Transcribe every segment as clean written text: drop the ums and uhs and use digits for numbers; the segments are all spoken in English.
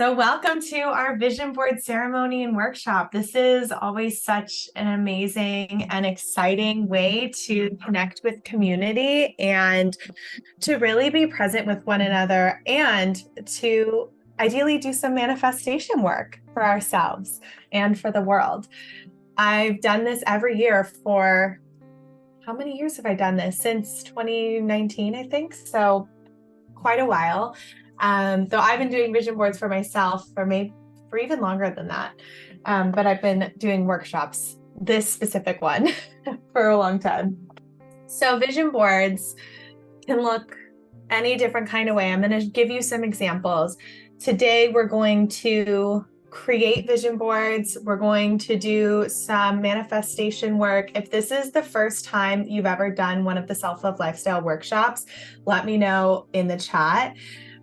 So welcome to our vision board ceremony and workshop. This is always such an amazing and exciting way to connect with community and to really be present with one another and to ideally do some manifestation work for ourselves and for the world. I've done this every year for, how many years have I done this? Since 2019, I think. So quite a while. Though I've been doing vision boards for myself for even longer than that. But I've been doing workshops, this specific one, for a long time. So vision boards can look any different kind of way. I'm going to give you some examples. Today, we're going to create vision boards. We're going to do some manifestation work. If this is the first time you've ever done one of the self-love lifestyle workshops, let me know in the chat.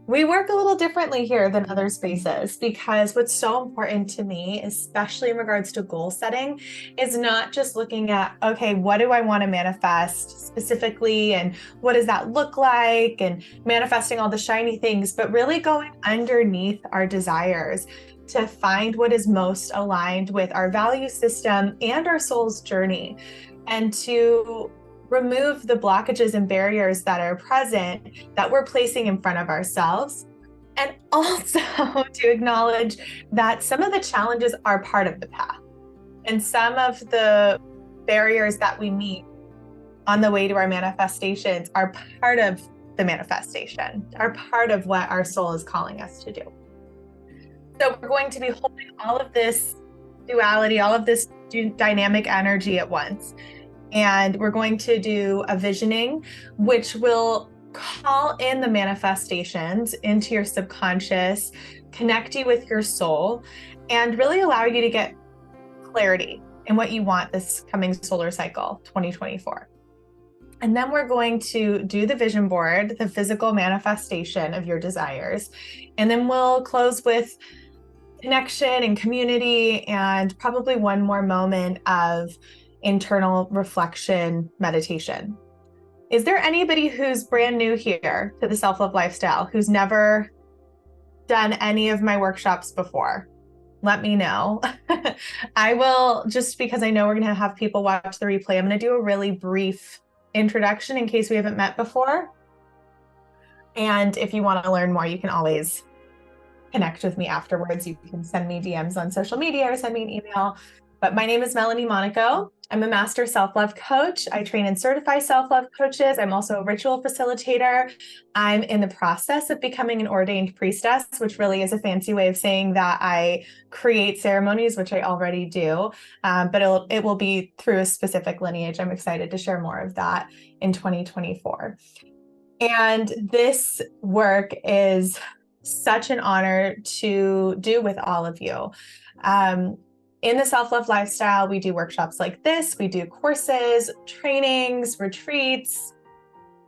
We work a little differently here than other spaces because what's so important to me, especially in regards to goal setting, is not just looking at, okay, what do I want to manifest specifically and what does that look like and manifesting all the shiny things, but really going underneath our desires to find what is most aligned with our value system and our soul's journey, and to remove the blockages and barriers that are present that we're placing in front of ourselves. And also to acknowledge that some of the challenges are part of the path. And some of the barriers that we meet on the way to our manifestations are part of the manifestation, are part of what our soul is calling us to do. So we're going to be holding all of this duality, all of this dynamic energy at once. And we're going to do a visioning, which will call in the manifestations into your subconscious, connect you with your soul, and really allow you to get clarity in what you want this coming solar cycle, 2024. And then we're going to do the vision board, the physical manifestation of your desires. And then we'll close with connection and community and probably one more moment of internal reflection meditation. Is there anybody who's brand new here to the self-love lifestyle, who's never done any of my workshops before? Let me know. I will, just because I know we're going to have people watch the replay, I'm going to do a really brief introduction in case we haven't met before. And if you want to learn more, you can always connect with me afterwards. You can send me DMs on social media or send me an email. But my name is Melanie Monaco. I'm a master self-love coach. I train and certify self-love coaches. I'm also a ritual facilitator. I'm in the process of becoming an ordained priestess, which really is a fancy way of saying that I create ceremonies, which I already do. But it will be through a specific lineage. I'm excited to share more of that in 2024. And this work is such an honor to do with all of you. In the self-love lifestyle, we do workshops like this. We do courses, trainings, retreats,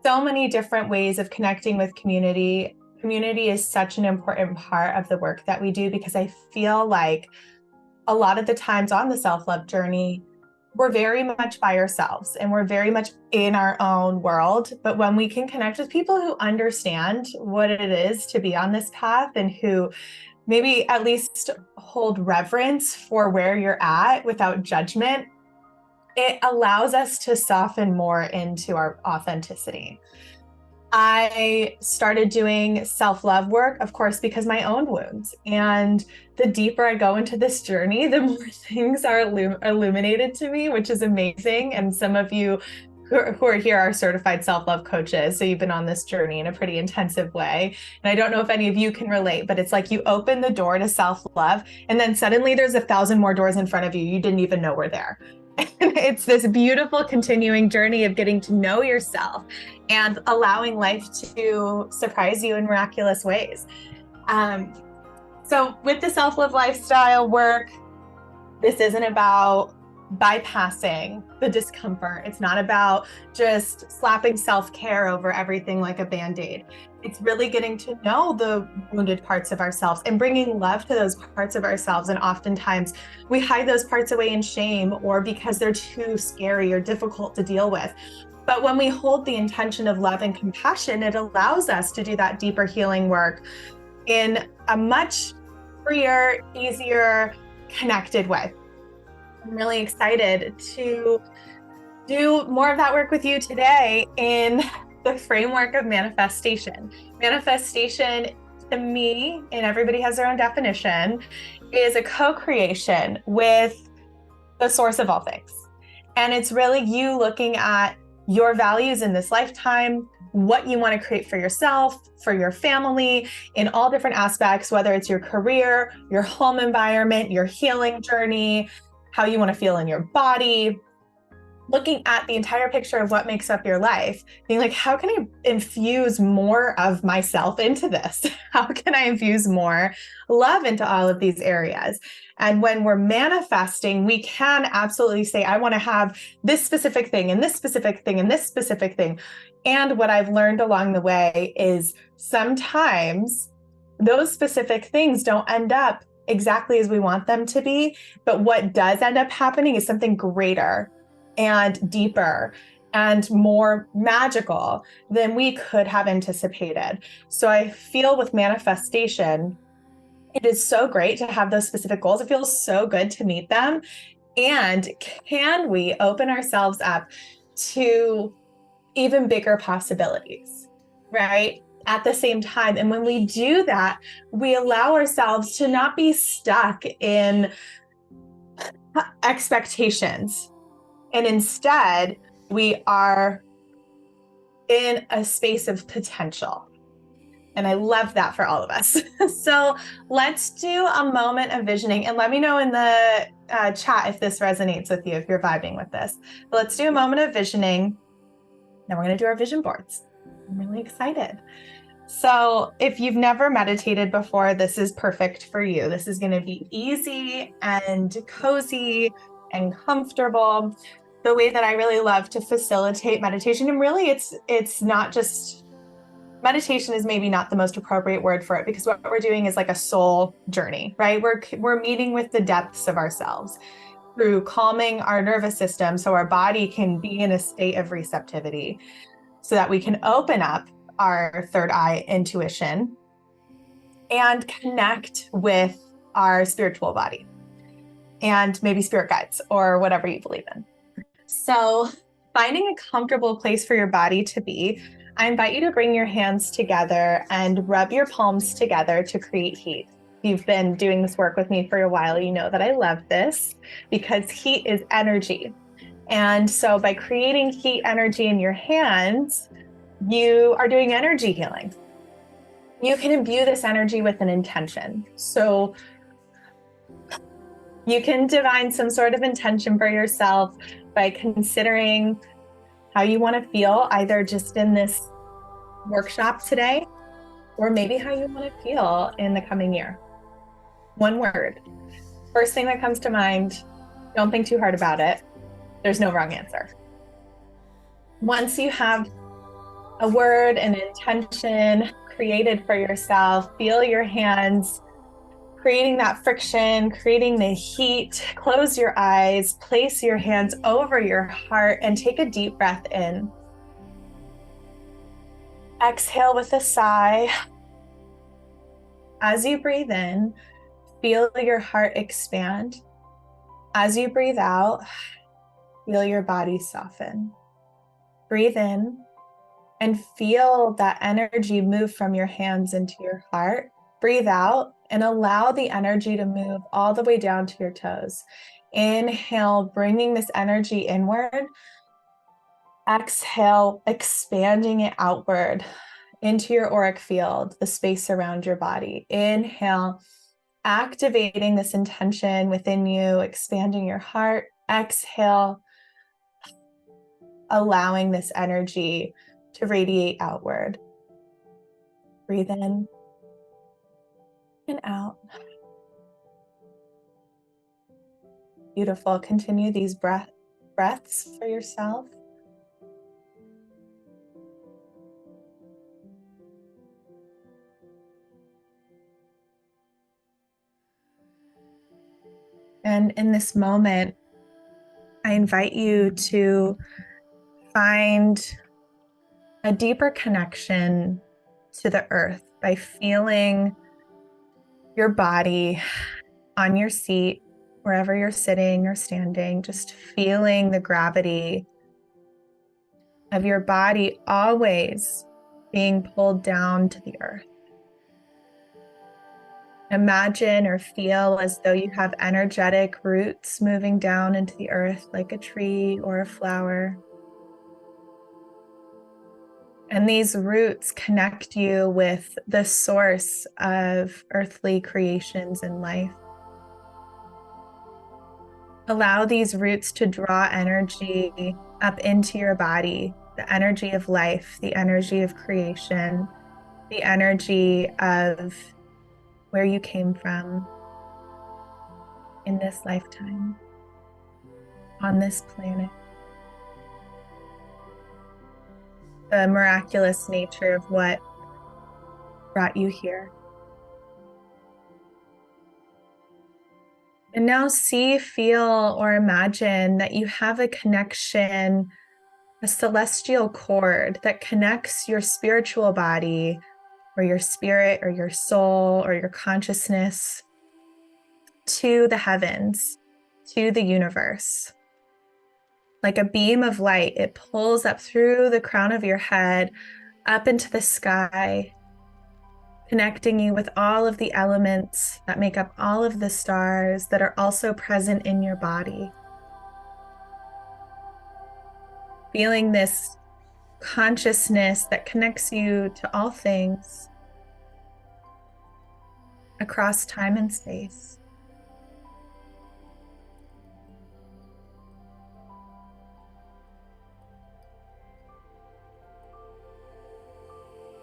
so many different ways of connecting with community. Community is such an important part of the work that we do because I feel like a lot of the times on the self-love journey, we're very much by ourselves and we're very much in our own world. But when we can connect with people who understand what it is to be on this path and who maybe at least hold reverence for where you're at without judgment, it allows us to soften more into our authenticity. I started doing self-love work, of course, because my own wounds. And the deeper I go into this journey, the more things are illuminated to me, which is amazing. And some of you who are here are certified self-love coaches. So you've been on this journey in a pretty intensive way. And I don't know if any of you can relate, but it's like you open the door to self-love and then suddenly there's 1,000 more doors in front of you. You didn't even know were there. It's this beautiful continuing journey of getting to know yourself and allowing life to surprise you in miraculous ways. So with the self-love lifestyle work, this isn't about bypassing the discomfort. It's not about just slapping self-care over everything like a Band-Aid. It's really getting to know the wounded parts of ourselves and bringing love to those parts of ourselves. And oftentimes we hide those parts away in shame or because they're too scary or difficult to deal with. But when we hold the intention of love and compassion, it allows us to do that deeper healing work in a much freer, easier, connected with. I'm really excited to do more of that work with you today in the framework of manifestation. Manifestation, to me, and everybody has their own definition, is a co-creation with the source of all things. And it's really you looking at your values in this lifetime, what you want to create for yourself, for your family, in all different aspects, whether it's your career, your home environment, your healing journey, how you want to feel in your body, looking at the entire picture of what makes up your life, being like, how can I infuse more of myself into this? How can I infuse more love into all of these areas? And when we're manifesting, we can absolutely say, I want to have this specific thing and this specific thing and this specific thing. And what I've learned along the way is sometimes those specific things don't end up exactly as we want them to be. But what does end up happening is something greater and deeper and more magical than we could have anticipated. So I feel with manifestation, it is so great to have those specific goals. It feels so good to meet them. And can we open ourselves up to even bigger possibilities, right? At the same time. And when we do that, we allow ourselves to not be stuck in expectations. And instead, we are in a space of potential. And I love that for all of us. So let's do a moment of visioning, and let me know in the chat if this resonates with you, if you're vibing with this. But let's do a moment of visioning. Then we're going to do our vision boards. I'm really excited. So if you've never meditated before, this is perfect for you. This is going to be easy and cozy and comfortable. The way that I really love to facilitate meditation, and really it's not just, meditation is maybe not the most appropriate word for it, because what we're doing is like a soul journey, right? We're meeting with the depths of ourselves through calming our nervous system so our body can be in a state of receptivity, so that we can open up our third eye intuition and connect with our spiritual body and maybe spirit guides or whatever you believe in. So finding a comfortable place for your body to be, I invite you to bring your hands together and rub your palms together to create heat. If you've been doing this work with me for a while, you know that I love this because heat is energy. And so by creating heat energy in your hands, you are doing energy healing. You can imbue this energy with an intention. So you can divine some sort of intention for yourself by considering how you want to feel, either just in this workshop today, or maybe how you want to feel in the coming year. One word. First thing that comes to mind, don't think too hard about it. There's no wrong answer. Once you have a word, an intention created for yourself, feel your hands creating that friction, creating the heat. Close your eyes, place your hands over your heart, and take a deep breath in. Exhale with a sigh. As you breathe in, feel your heart expand. As you breathe out, feel your body soften. Breathe in and feel that energy move from your hands into your heart. Breathe out and allow the energy to move all the way down to your toes. Inhale, bringing this energy inward. Exhale, expanding it outward into your auric field, the space around your body. Inhale, activating this intention within you, expanding your heart. Exhale, allowing this energy to radiate outward. Breathe in and out. Beautiful. Continue these breaths for yourself. And in this moment, I invite you to find a deeper connection to the earth by feeling your body on your seat, wherever you're sitting or standing, just feeling the gravity of your body always being pulled down to the earth. Imagine or feel as though you have energetic roots moving down into the earth like a tree or a flower. And these roots connect you with the source of earthly creations and life. Allow these roots to draw energy up into your body, the energy of life, the energy of creation, the energy of where you came from in this lifetime, on this planet. The miraculous nature of what brought you here. And now see, feel, or imagine that you have a connection, a celestial cord that connects your spiritual body or your spirit or your soul or your consciousness to the heavens, to the universe. Like a beam of light, it pulls up through the crown of your head, up into the sky, connecting you with all of the elements that make up all of the stars that are also present in your body. Feeling this consciousness that connects you to all things across time and space.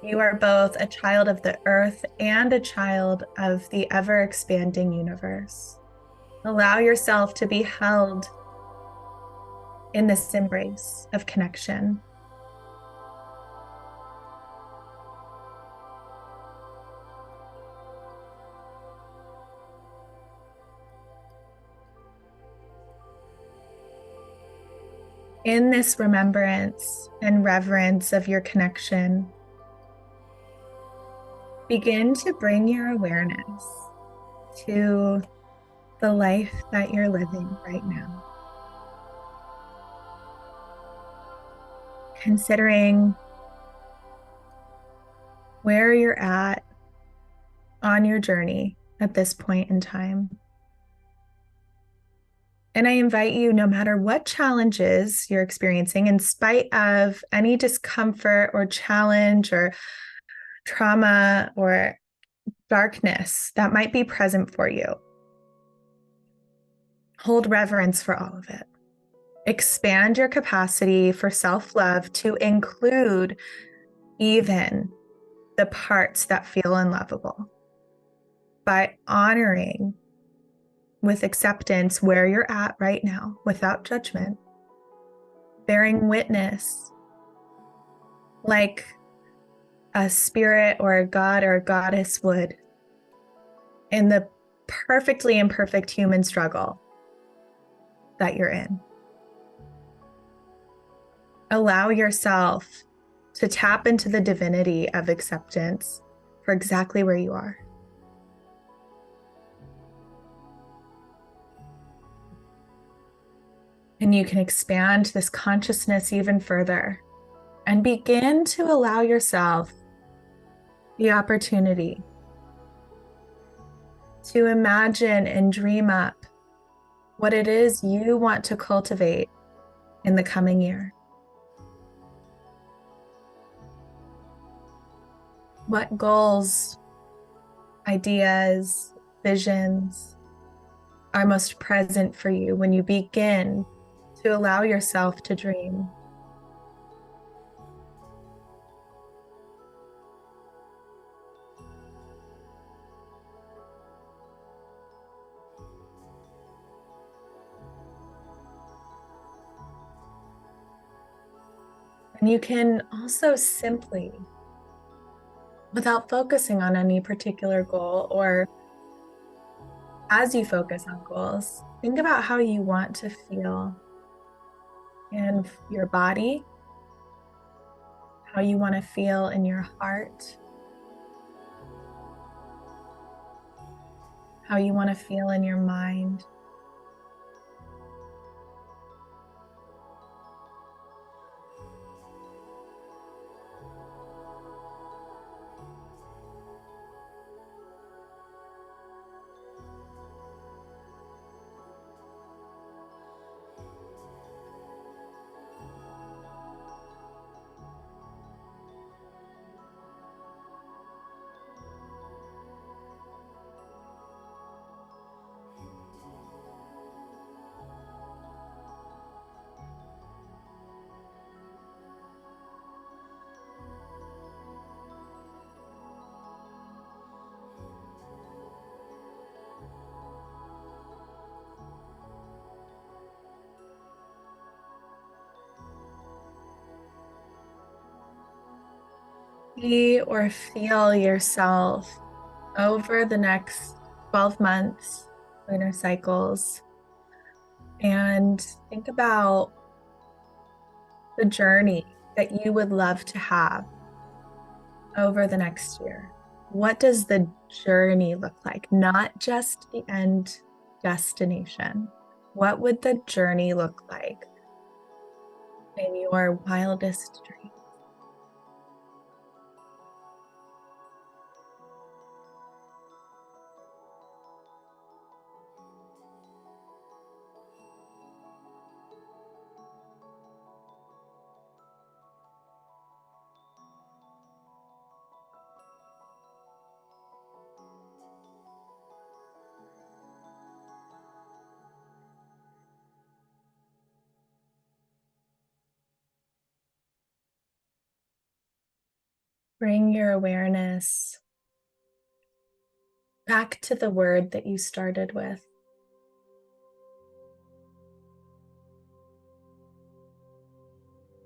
You are both a child of the earth and a child of the ever-expanding universe. Allow yourself to be held in this embrace of connection. In this remembrance and reverence of your connection, begin to bring your awareness to the life that you're living right now. Considering where you're at on your journey at this point in time. And I invite you, no matter what challenges you're experiencing, in spite of any discomfort or challenge or trauma or darkness that might be present for you, hold reverence for all of it. Expand your capacity for self-love to include even the parts that feel unlovable by honoring with acceptance where you're at right now without judgment, bearing witness like a spirit or a god or a goddess would in the perfectly imperfect human struggle that you're in. Allow yourself to tap into the divinity of acceptance for exactly where you are. And you can expand this consciousness even further and begin to allow yourself the opportunity to imagine and dream up what it is you want to cultivate in the coming year. What goals, ideas, visions are most present for you when you begin to allow yourself to dream? And you can also simply, without focusing on any particular goal, or as you focus on goals, think about how you want to feel in your body, how you want to feel in your heart, how you want to feel in your mind. See or feel yourself over the next 12 months, lunar cycles, and think about the journey that you would love to have over the next year. What does the journey look like? Not just the end destination. What would the journey look like in your wildest dreams? Bring your awareness back to the word that you started with.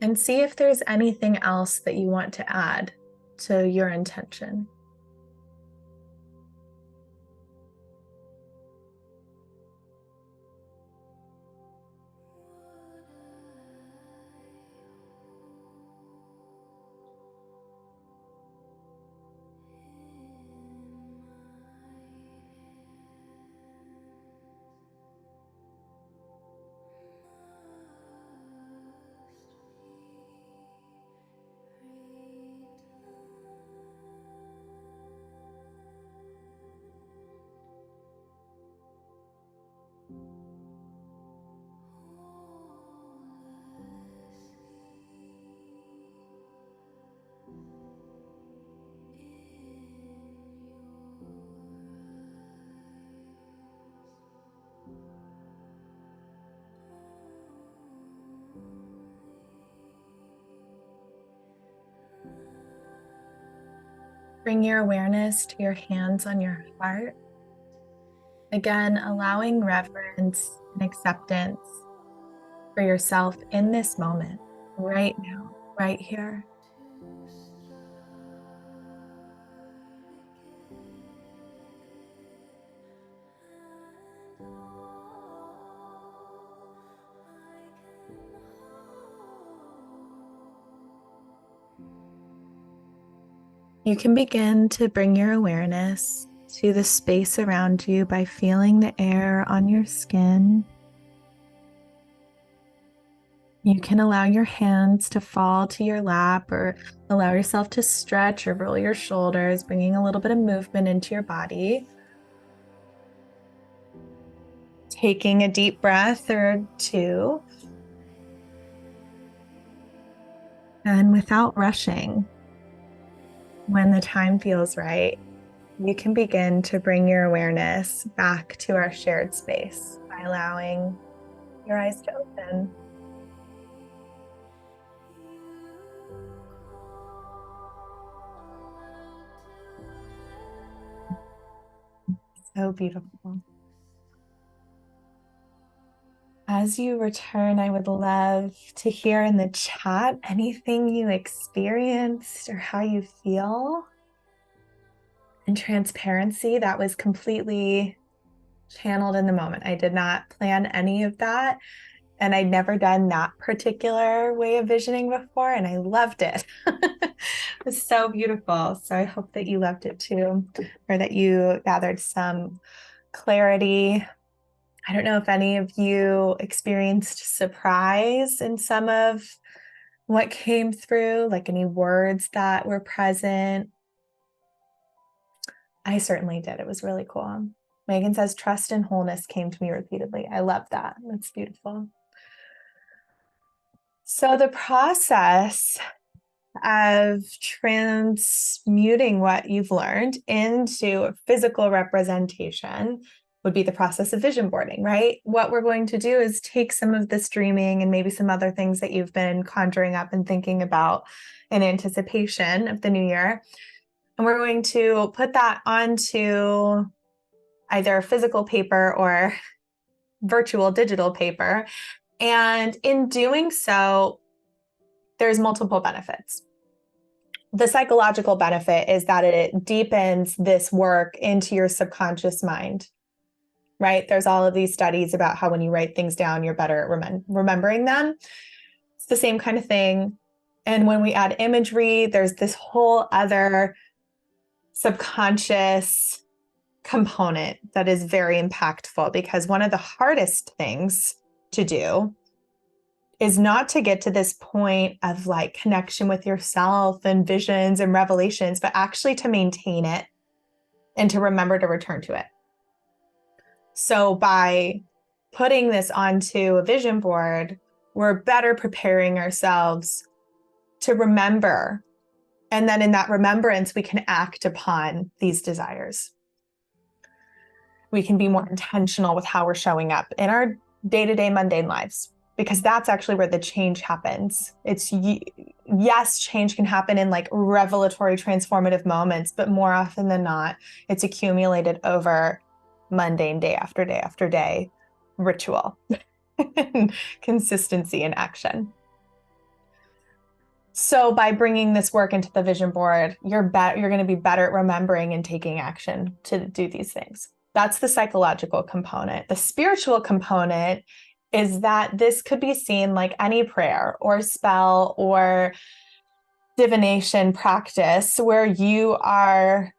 And see if there's anything else that you want to add to your intention. Bring your awareness to your hands on your heart. Again, allowing reverence and acceptance for yourself in this moment, right now, right here. You can begin to bring your awareness to the space around you by feeling the air on your skin. You can allow your hands to fall to your lap or allow yourself to stretch or roll your shoulders, bringing a little bit of movement into your body. Taking a deep breath or two. And without rushing, when the time feels right, you can begin to bring your awareness back to our shared space by allowing your eyes to open. So beautiful. As you return, I would love to hear in the chat anything you experienced or how you feel. And transparency, that was completely channeled in the moment. I did not plan any of that. And I'd never done that particular way of visioning before, and I loved it. It was so beautiful. So I hope that you loved it too, or that you gathered some clarity. I don't know if any of you experienced surprise in some of what came through, like any words that were present. I certainly did. It was really cool. Megan says, trust and wholeness came to me repeatedly. I love that. That's beautiful. So the process of transmuting what you've learned into a physical representation would be the process of vision boarding, right? What we're going to do is take some of this dreaming and maybe some other things that you've been conjuring up and thinking about in anticipation of the new year. And we're going to put that onto either physical paper or virtual digital paper. And in doing so, there's multiple benefits. The psychological benefit is that it deepens this work into your subconscious mind, right? There's all of these studies about how when you write things down, you're better at remembering them. It's the same kind of thing. And when we add imagery, there's this whole other subconscious component that is very impactful, because one of the hardest things to do is not to get to this point of like connection with yourself and visions and revelations, but actually to maintain it and to remember to return to it. So by putting this onto a vision board, we're better preparing ourselves to remember. And then in that remembrance, we can act upon these desires. We can be more intentional with how we're showing up in our day-to-day mundane lives, because that's actually where the change happens. Yes, change can happen in like revelatory, transformative moments, but more often than not, it's accumulated over mundane day after day after day ritual, consistency and action. So by bringing this work into the vision board, you're going to be better at remembering and taking action to do these things. That's the psychological component. The spiritual component is that this could be seen like any prayer or spell or divination practice where you are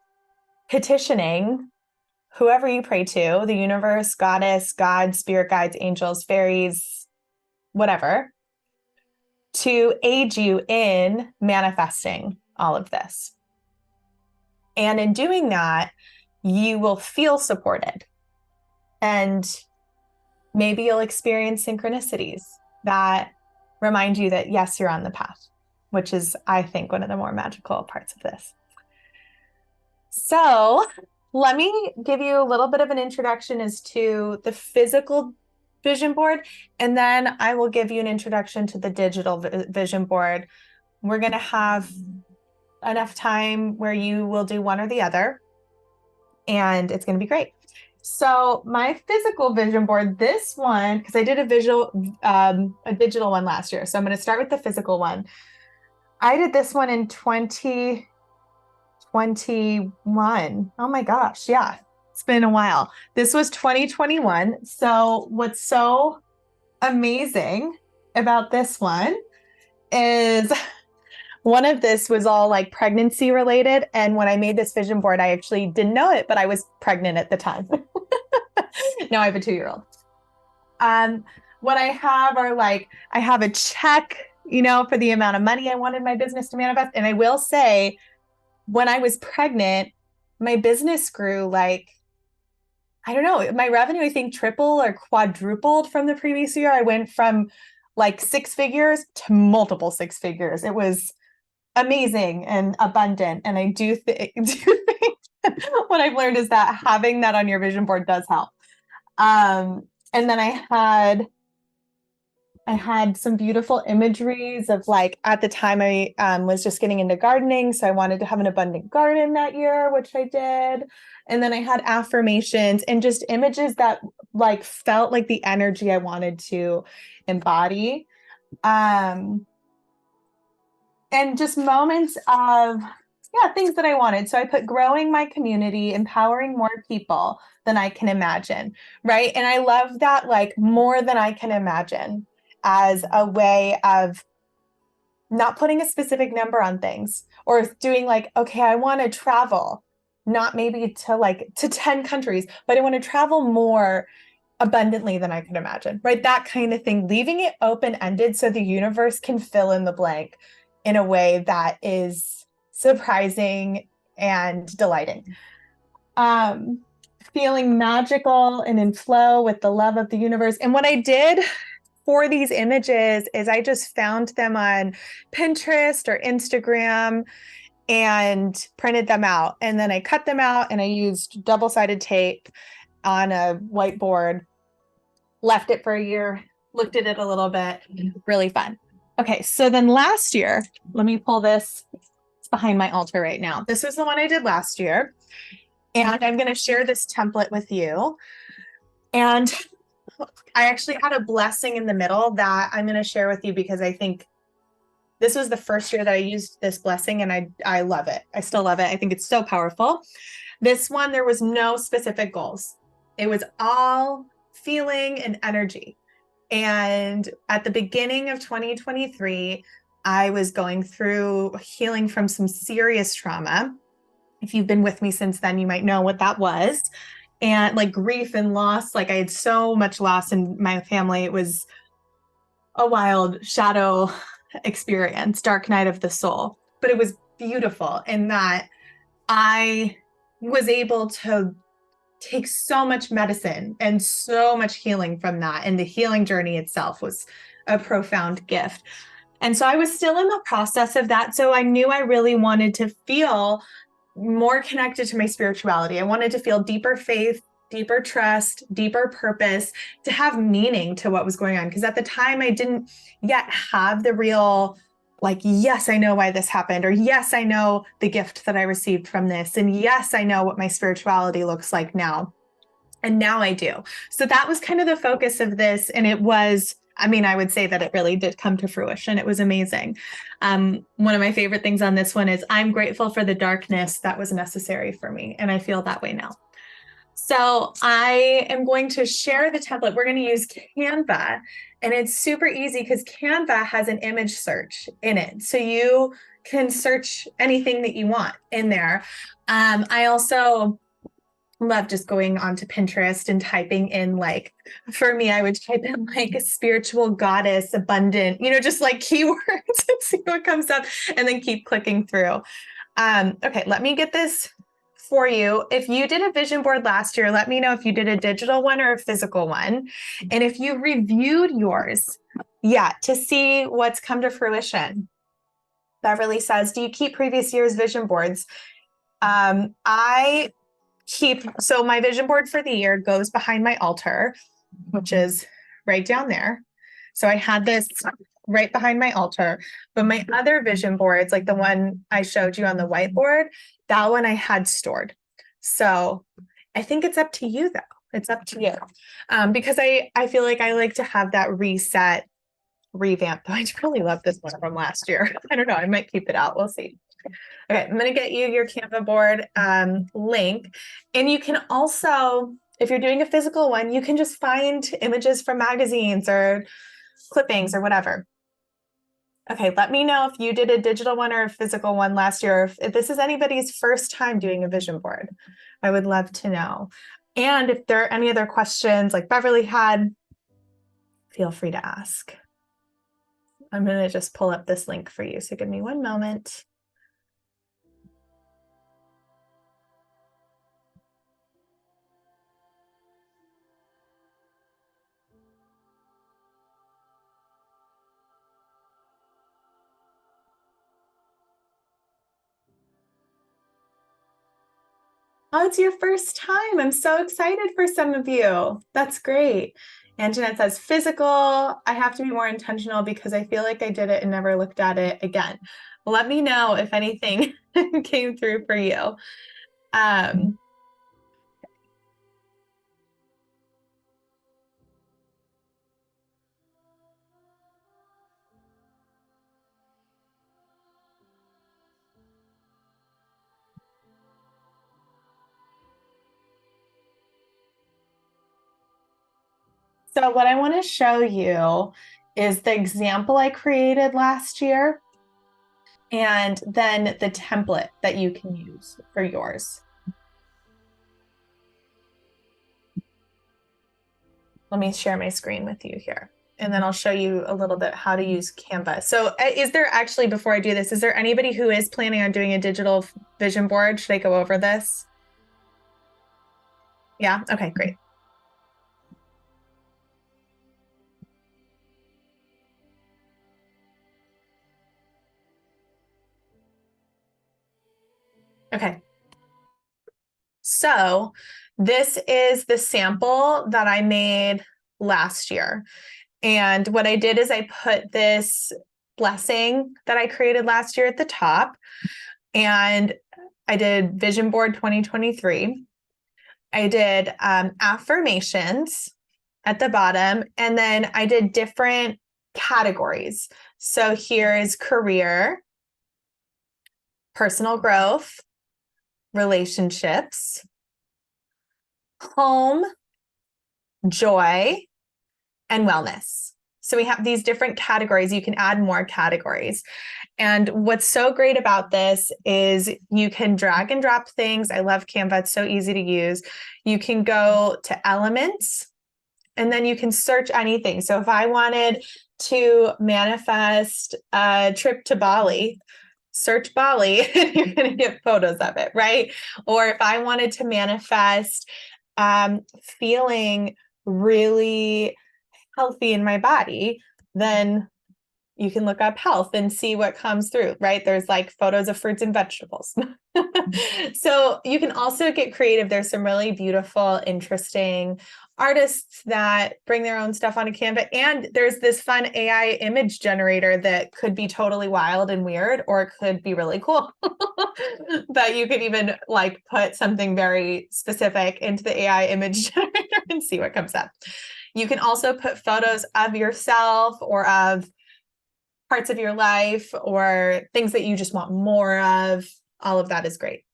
petitioning whoever you pray to, the universe, goddess, God, spirit guides, angels, fairies, whatever, to aid you in manifesting all of this. And in doing that, you will feel supported. And maybe you'll experience synchronicities that remind you that, yes, you're on the path, which is, I think, one of the more magical parts of this. So let me give you a little bit of an introduction as to the physical vision board, and then I will give you an introduction to the digital vision board. We're going to have enough time where you will do one or the other, and it's going to be great. So my physical vision board, this one, because I did a digital one last year. So I'm going to start with the physical one. I did this one in 2021. Oh my gosh. Yeah. It's been a while. This was 2021. So what's so amazing about this one is one of this was all like pregnancy related. And when I made this vision board, I actually didn't know it, but I was pregnant at the time. Now I have a 2-year-old. What I have are like, I have a check, for the amount of money I wanted my business to manifest. And I will say, when I was pregnant, my business grew like, I don't know, my revenue, I think triple or quadrupled from the previous year. I went from like 6 figures to multiple 6 figures. It was amazing and abundant. And I do think what I've learned is that having that on your vision board does help. And then I had some beautiful imageries of like, at the time I was just getting into gardening. So I wanted to have an abundant garden that year, which I did. And then I had affirmations and just images that like felt like the energy I wanted to embody. And just moments of, things that I wanted. So I put growing my community, empowering more people than I can imagine, right? And I love that, like, more than I can imagine, as a way of not putting a specific number on things or doing like, okay, I want to travel not maybe to 10 countries, but I want to travel more abundantly than I could imagine, right? That kind of thing, leaving it open-ended so the universe can fill in the blank in a way that is surprising and delighting. Feeling magical and in flow with the love of the universe. And what I did for these images is I just found them on Pinterest or Instagram and printed them out. And then I cut them out and I used double-sided tape on a whiteboard, left it for a year, looked at it a little bit, really fun. Okay, so then last year, let me pull this. It's behind my altar right now. This was the one I did last year. And I'm going to share this template with you. And I actually had a blessing in the middle that I'm going to share with you because I think this was the first year that I used this blessing and I love it. I still love it. I think it's so powerful. This one, there was no specific goals. It was all feeling and energy. And at the beginning of 2023, I was going through healing from some serious trauma. If you've been with me since then, you might know what that was. And like grief and loss, like I had so much loss in my family. It was a wild shadow experience, dark night of the soul. But it was beautiful in that I was able to take so much medicine and so much healing from that. And the healing journey itself was a profound gift. And so I was still in the process of that. So I knew I really wanted to feel more connected to my spirituality. I wanted to feel deeper faith, deeper trust, deeper purpose, to have meaning to what was going on. Because at the time I didn't yet have the real, like, yes, I know why this happened, or yes, I know the gift that I received from this. And yes, I know what my spirituality looks like now. And now I do. So that was kind of the focus of this. And it was, I mean, I would say that it really did come to fruition. It was amazing. One of my favorite things on this one is I'm grateful for the darkness that was necessary for me. And I feel that way now. So I am going to share the template. We're going to use Canva, and it's super easy because Canva has an image search in it. So you can search anything that you want in there. I also love just going onto Pinterest and typing in, like, for me, I would type in like a spiritual goddess, abundant, just like keywords and see what comes up and then keep clicking through. Okay, let me get this for you. If you did a vision board last year, let me know if you did a digital one or a physical one. And if you reviewed yours, to see what's come to fruition. Beverly says, do you keep previous year's vision boards? So my vision board for the year goes behind my altar, which is right down there. So I had this right behind my altar, but my other vision boards, like the one I showed you on the whiteboard, that one I had stored. So I think it's up to you though. It's up to you. Because I feel like I like to have that reset, revamp. I really love this one from last year. I don't know. I might keep it out. We'll see. Okay, I'm going to get you your Canva board link. And you can also, if you're doing a physical one, you can just find images from magazines or clippings or whatever. Okay, let me know if you did a digital one or a physical one last year. If this is anybody's first time doing a vision board, I would love to know. And if there are any other questions like Beverly had, feel free to ask. I'm going to just pull up this link for you. So give me one moment. Oh, it's your first time. I'm so excited for some of you. That's great. And Jeanette says, physical, I have to be more intentional because I feel like I did it and never looked at it again. Let me know if anything came through for you. So what I want to show you is the example I created last year, and then the template that you can use for yours. Let me share my screen with you here. And then I'll show you a little bit how to use Canva. So is there actually, before I do this, is there anybody who is planning on doing a digital vision board? Should I go over this? Yeah? Okay, great. Okay. So this is the sample that I made last year. And what I did is I put this blessing that I created last year at the top, and I did Vision Board 2023. I did affirmations at the bottom, and then I did different categories. So here is career, personal growth, relationships, home, joy, and wellness. So we have these different categories. You can add more categories. And what's so great about this is you can drag and drop things. I love Canva. It's so easy to use. You can go to elements, and then you can search anything. So if I wanted to manifest a trip to Bali, search Bali, and you're going to get photos of it, right? Or if I wanted to manifest feeling really healthy in my body, then you can look up health and see what comes through, right? There's like photos of fruits and vegetables. So you can also get creative. There's some really beautiful, interesting artists that bring their own stuff onto Canva. And there's this fun AI image generator that could be totally wild and weird, or it could be really cool. But you could even like put something very specific into the AI image generator and see what comes up. You can also put photos of yourself or of parts of your life or things that you just want more of. All of that is great.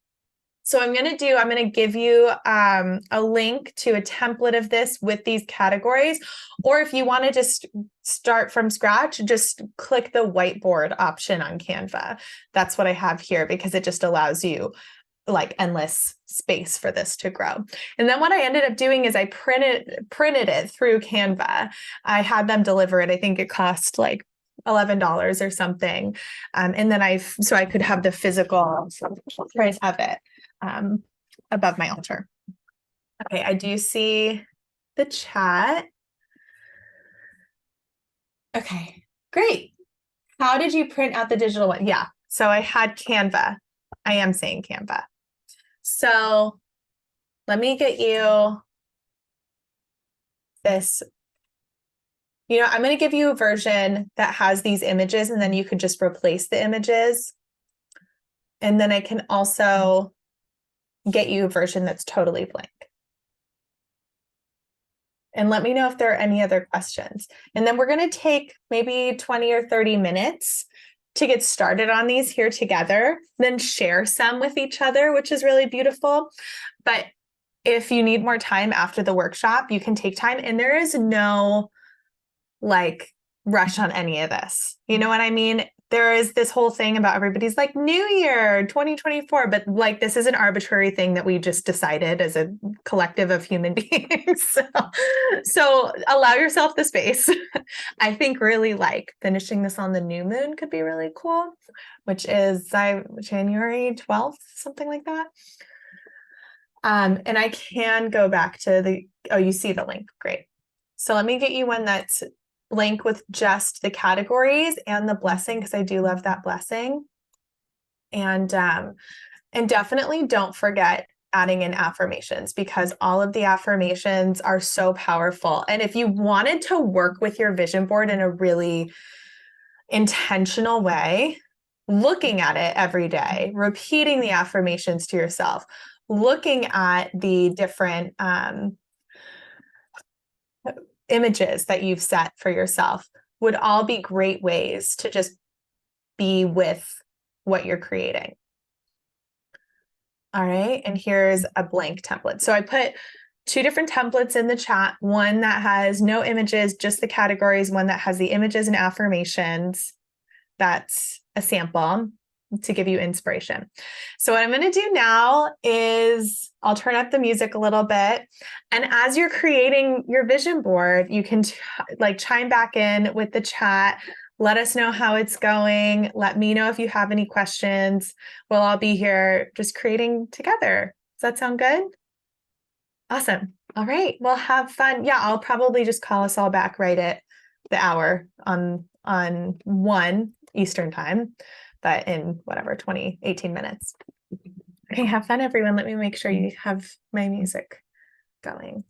So I'm going to give you a link to a template of this with these categories. Or if you want to just start from scratch, just click the whiteboard option on Canva. That's what I have here because it just allows you like endless space for this to grow. And then what I ended up doing is I printed it through Canva. I had them deliver it. I think it cost like $11 or something. And then so I could have the physical print of it above my altar. Okay, I do see the chat. Okay, great. How did you print out the digital one? Yeah, so I had Canva. I am saying Canva. So let me get you this. I'm going to give you a version that has these images, and then you could just replace the images. And then I can also get you a version that's totally blank. And let me know if there are any other questions. And then we're going to take maybe 20 or 30 minutes to get started on these here together, then share some with each other, which is really beautiful. But if you need more time after the workshop, you can take time. And there is no like rush on any of this. You know what I mean? There is this whole thing about everybody's like New Year 2024, but like this is an arbitrary thing that we just decided as a collective of human beings. So allow yourself the space. I think really like finishing this on the new moon could be really cool, which is January 12th, something like that. And I can go back to you see the link. Great. So let me get you one that's blank with just the categories and the blessing, because I do love that blessing. And definitely don't forget adding in affirmations, because all of the affirmations are so powerful. And if you wanted to work with your vision board in a really intentional way, looking at it every day, repeating the affirmations to yourself, looking at the different images that you've set for yourself would all be great ways to just be with what you're creating. All right, and here's a blank template. So I put two different templates in the chat, one that has no images, just the categories, one that has the images and affirmations. That's a sample. to give you inspiration. So what I'm going to do now is I'll turn up the music a little bit. And as you're creating your vision board, you can chime back in with the chat. Let us know how it's going. Let me know if you have any questions. We'll all be here just creating together. Does that sound good? Awesome. All right. Well, have fun. Yeah, I'll probably just call us all back right at the hour on 1 Eastern time, but in whatever, 18 minutes. Okay, have fun, everyone. Let me make sure you have my music going.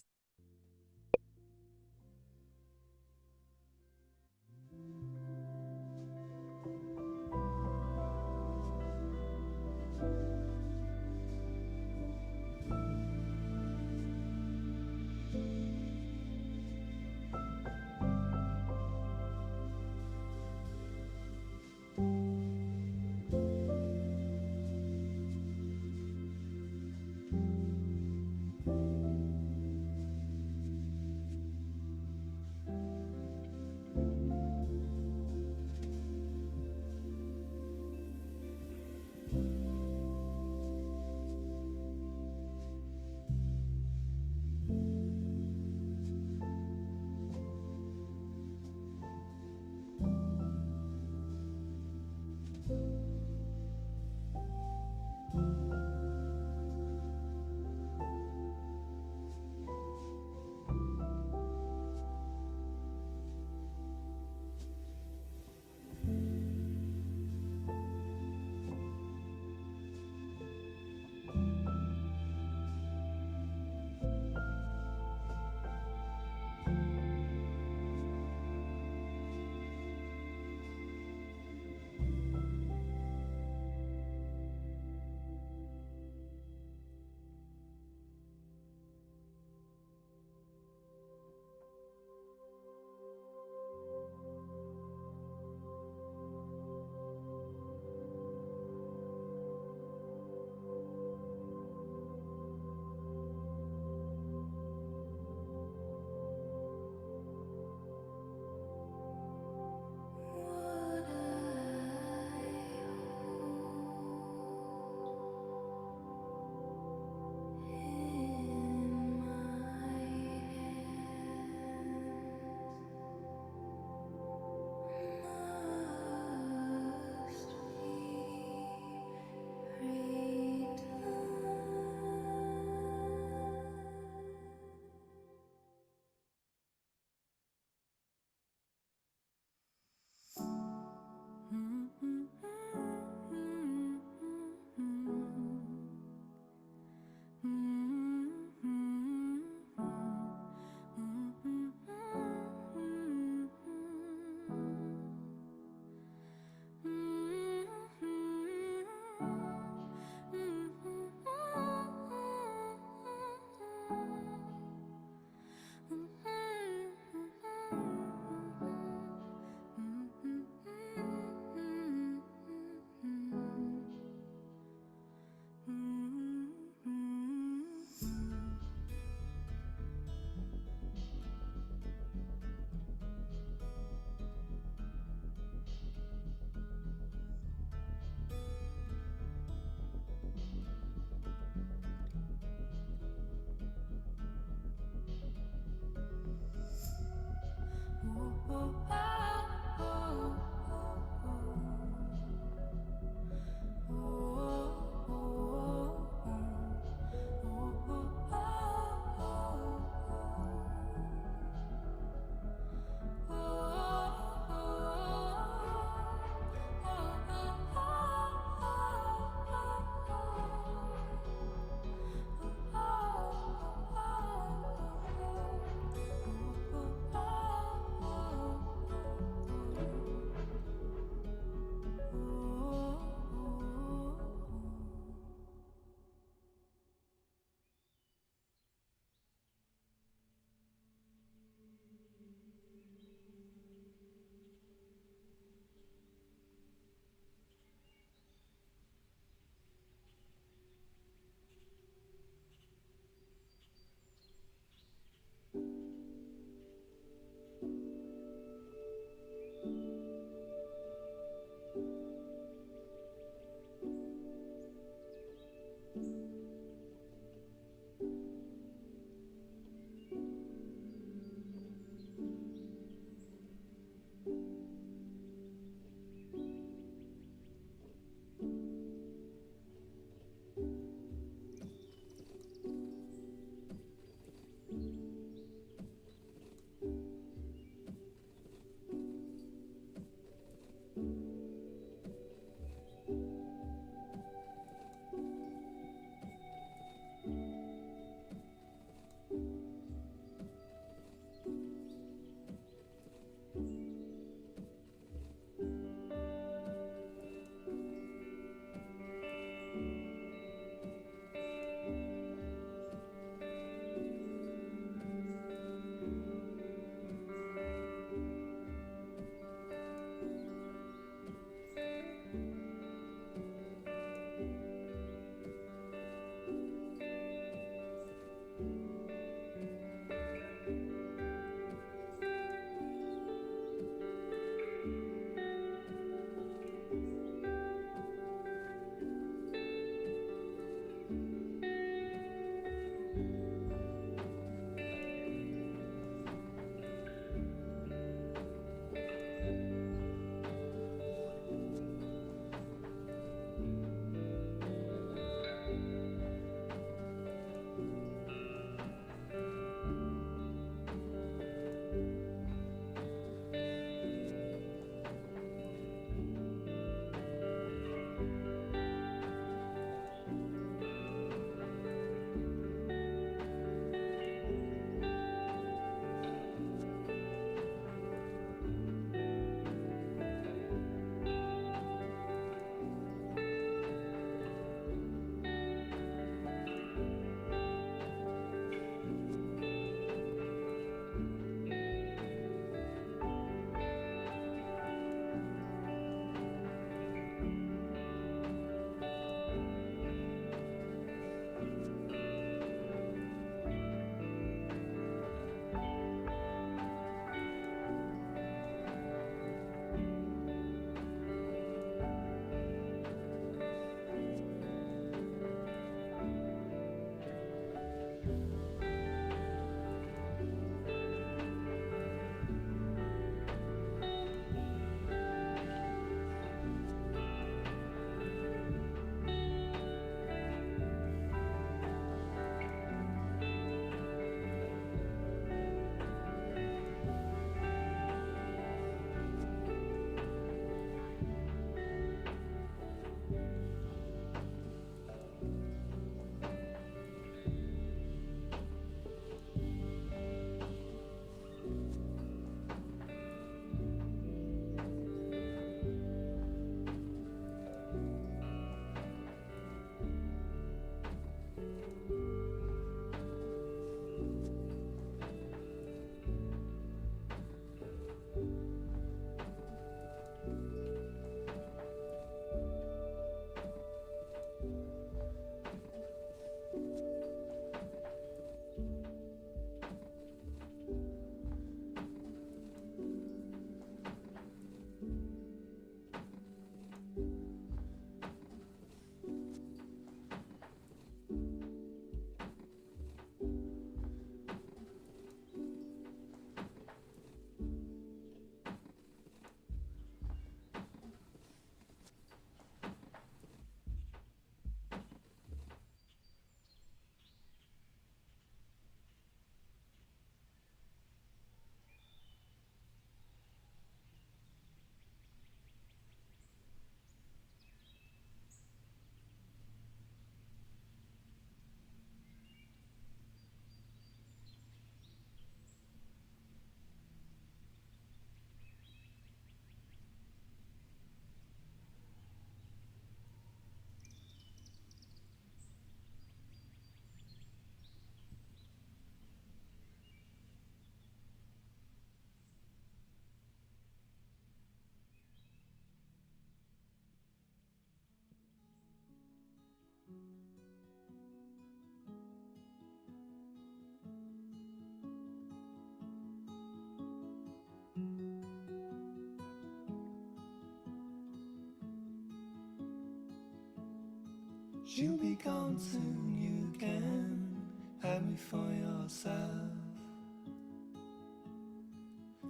You'll be gone soon, you can have me for yourself.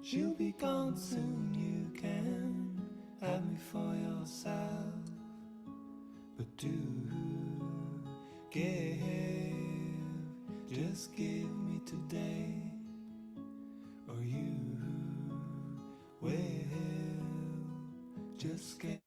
She'll be gone soon, you can have me for yourself. But do give, just give me today, or you will just get.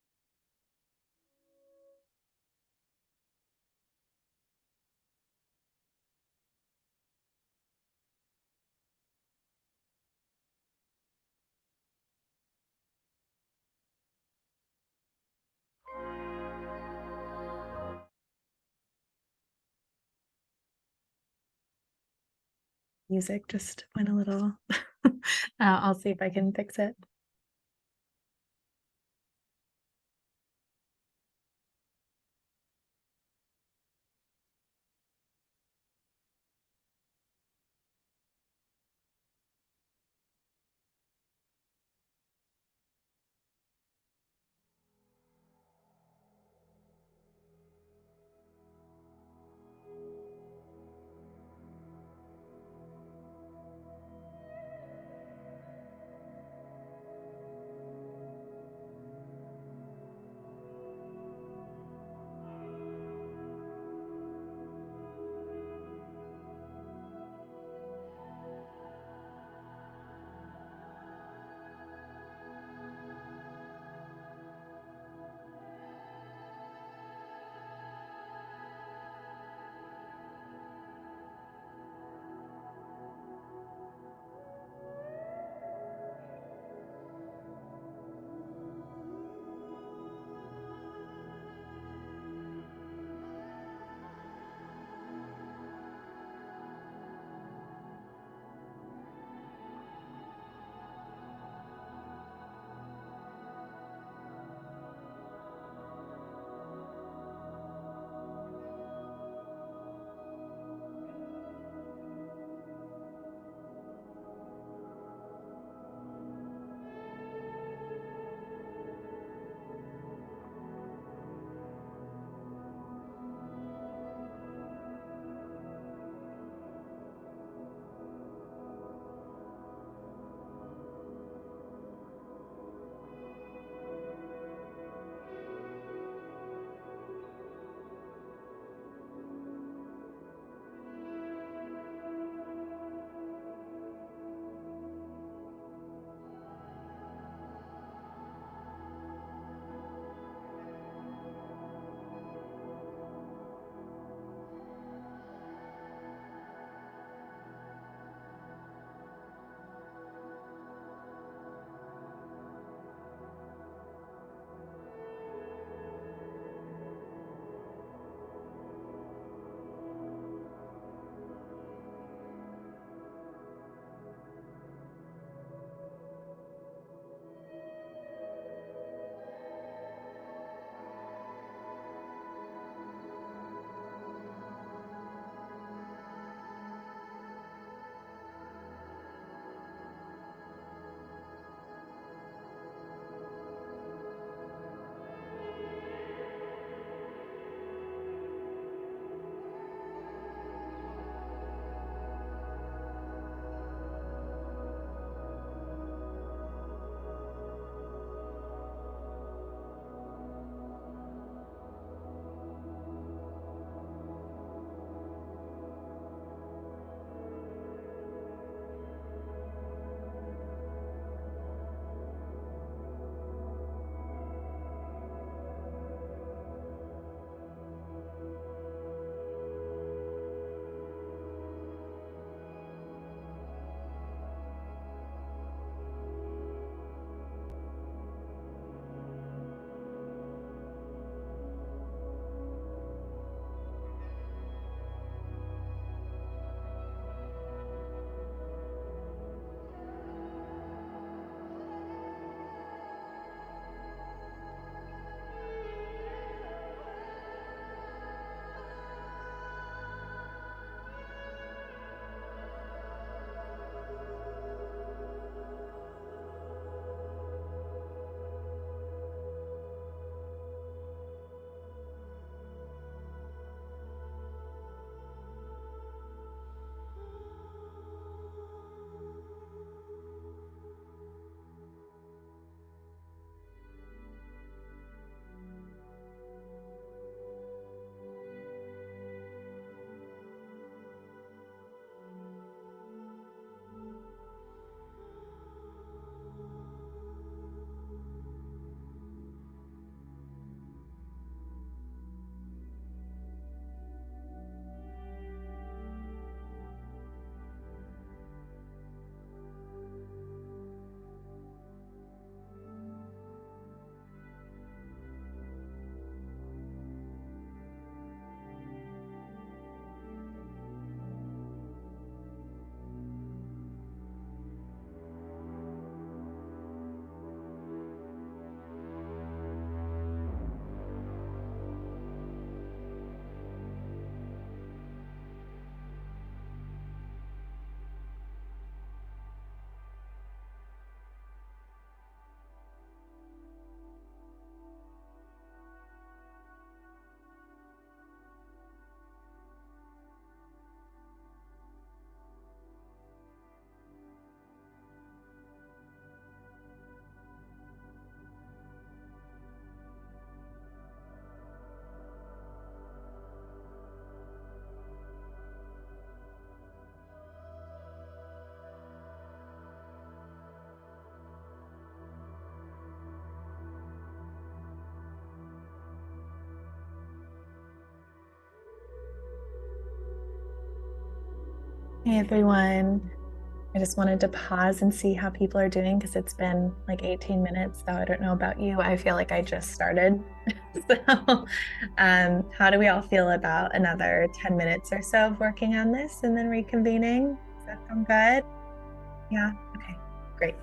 Music just went a little. I'll see if I can fix it. Hey everyone. I just wanted to pause and see how people are doing because it's been like 18 minutes, though I don't know about you. I feel like I just started. So, how do we all feel about another 10 minutes or so of working on this and then reconvening? Does that sound good? Yeah. Okay. Great.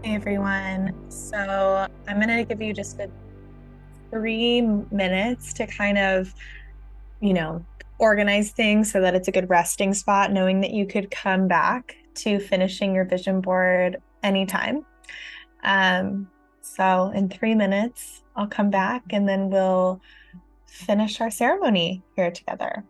Hey everyone. So I'm going to give you just 3 minutes to kind of you know, organize things so that it's a good resting spot, knowing that you could come back to finishing your vision board anytime. So in 3 minutes, I'll come back and then we'll finish our ceremony here together.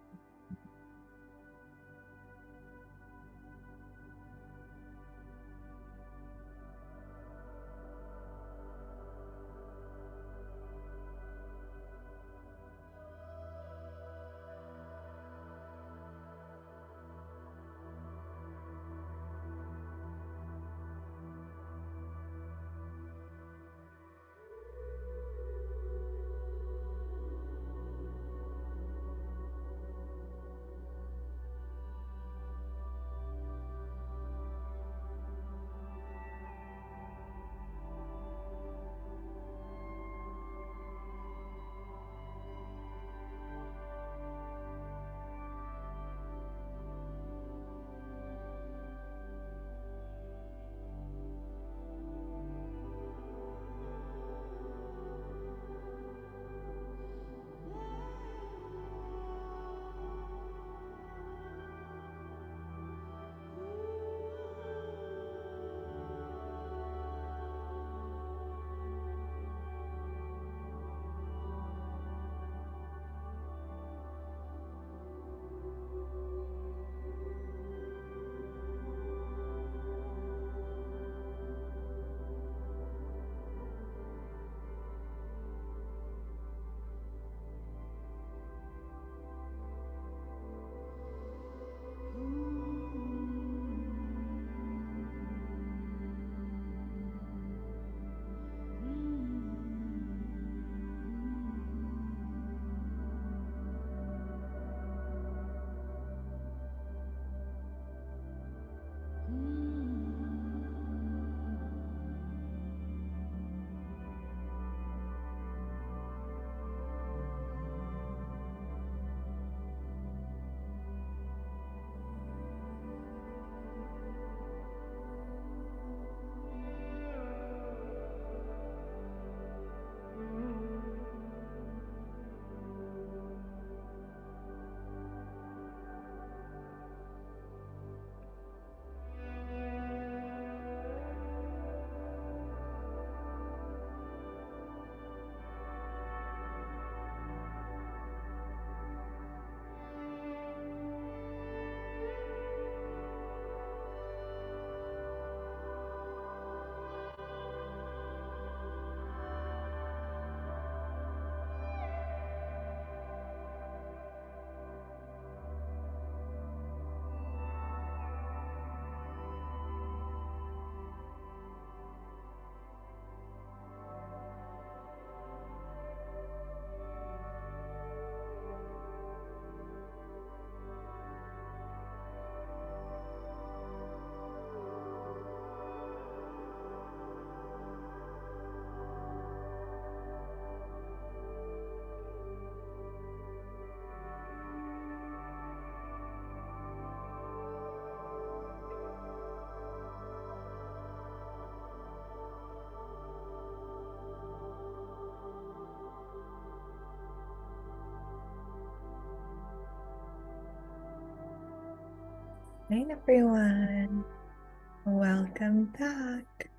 Hey everyone, welcome back.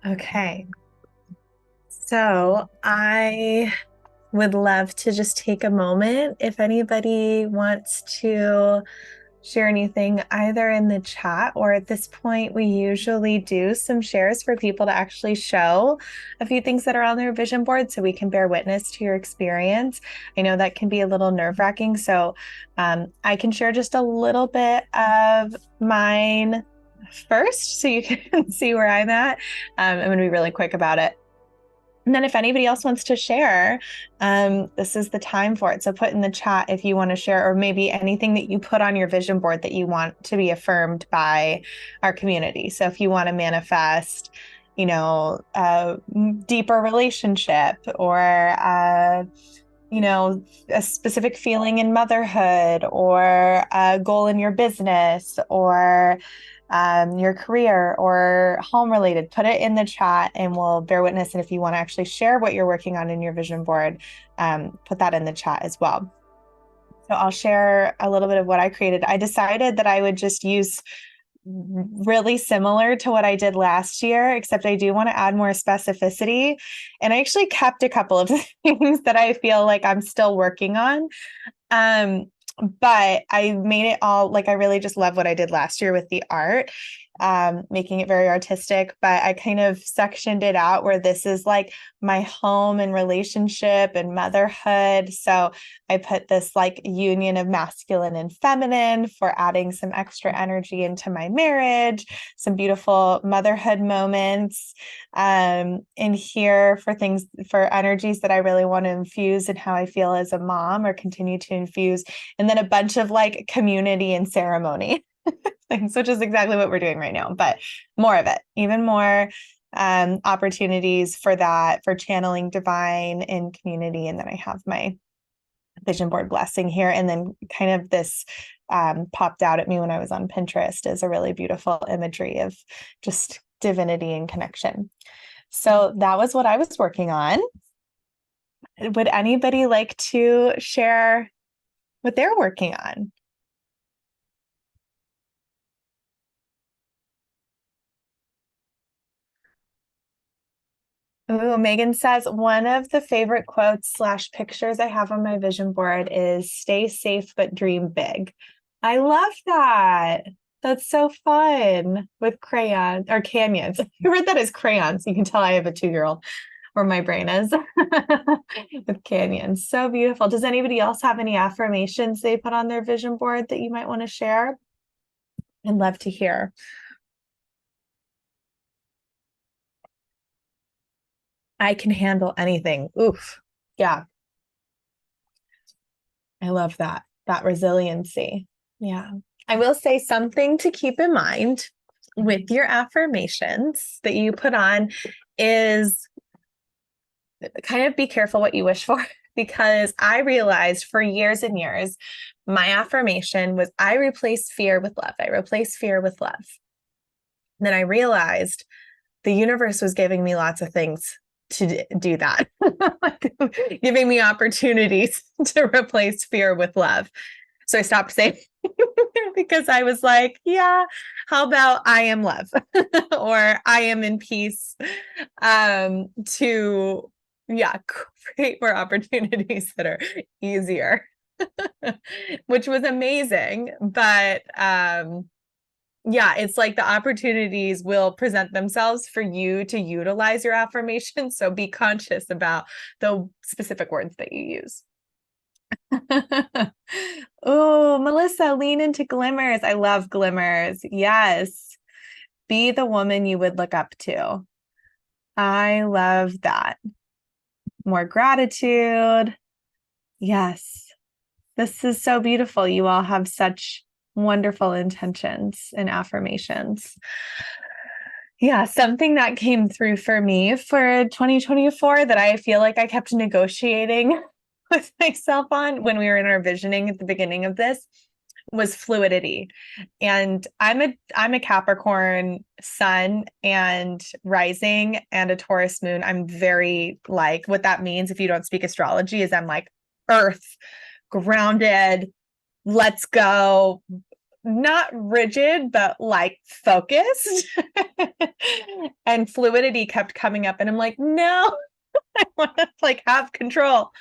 Okay, so I would love to just take a moment if anybody wants to share anything either in the chat or at this point, we usually do some shares for people to actually show a few things that are on their vision board so we can bear witness to your experience. I know that can be a little nerve-wracking, so I can share just a little bit of mine first so you can see where I'm at. I'm going to be really quick about it. And then if anybody else wants to share, this is the time for it. So put in the chat if you want to share, or maybe anything that you put on your vision board that you want to be affirmed by our community. So if you want to manifest, a deeper relationship or, a specific feeling in motherhood or a goal in your business or your career or home related, put it in the chat and we'll bear witness. And if you want to actually share what you're working on in your vision board, put that in the chat as well. So I'll share a little bit of what I created. I decided that I would just use really similar to what I did last year, except I do want to add more specificity. And I actually kept a couple of things that I feel like I'm still working on. But I made it all like I really just love what I did last year with the art, making it very artistic. But I kind of sectioned it out where this is like my home and relationship and motherhood. So I put this like union of masculine and feminine for adding some extra energy into my marriage, some beautiful motherhood moments in here for things, for energies that I really want to infuse and how I feel as a mom or continue to infuse. And then a bunch of like community and ceremony things, which is exactly what we're doing right now, but more of it, even more opportunities for that, for channeling divine in community. And then I have my vision board blessing here. And then kind of this popped out at me when I was on Pinterest as a really beautiful imagery of just divinity and connection. So that was what I was working on. Would anybody like to share what they're working on? Ooh, Megan says, one of the favorite quotes / pictures I have on my vision board is stay safe, but dream big. I love that. That's so fun with crayons or canyons. I read that as crayons. You can tell I have a 2-year-old where my brain is with canyons. So beautiful. Does anybody else have any affirmations they put on their vision board that you might want to share? I'd love to hear. I can handle anything. Oof. Yeah. I love that resiliency. Yeah. I will say something to keep in mind with your affirmations that you put on is kind of be careful what you wish for, because I realized for years and years, my affirmation was I replace fear with love. I replace fear with love. And then I realized the universe was giving me lots of things to do that, like giving me opportunities to replace fear with love. So I stopped saying because I was like, yeah, how about I am love or I am in peace, to create more opportunities that are easier, which was amazing. But it's like the opportunities will present themselves for you to utilize your affirmation. So be conscious about the specific words that you use. Oh, Melissa, lean into glimmers. I love glimmers. Yes. Be the woman you would look up to. I love that. More gratitude. Yes. This is so beautiful. You all have such wonderful intentions and affirmations. Yeah, something that came through for me for 2024 that I feel like I kept negotiating with myself on when we were in our visioning at the beginning of this was fluidity. And I'm a Capricorn sun and rising and a Taurus moon. I'm very like what that means if you don't speak astrology is I'm like earth, grounded, let's go, not rigid, but like focused. And fluidity kept coming up and I'm like, no, I want to like have control.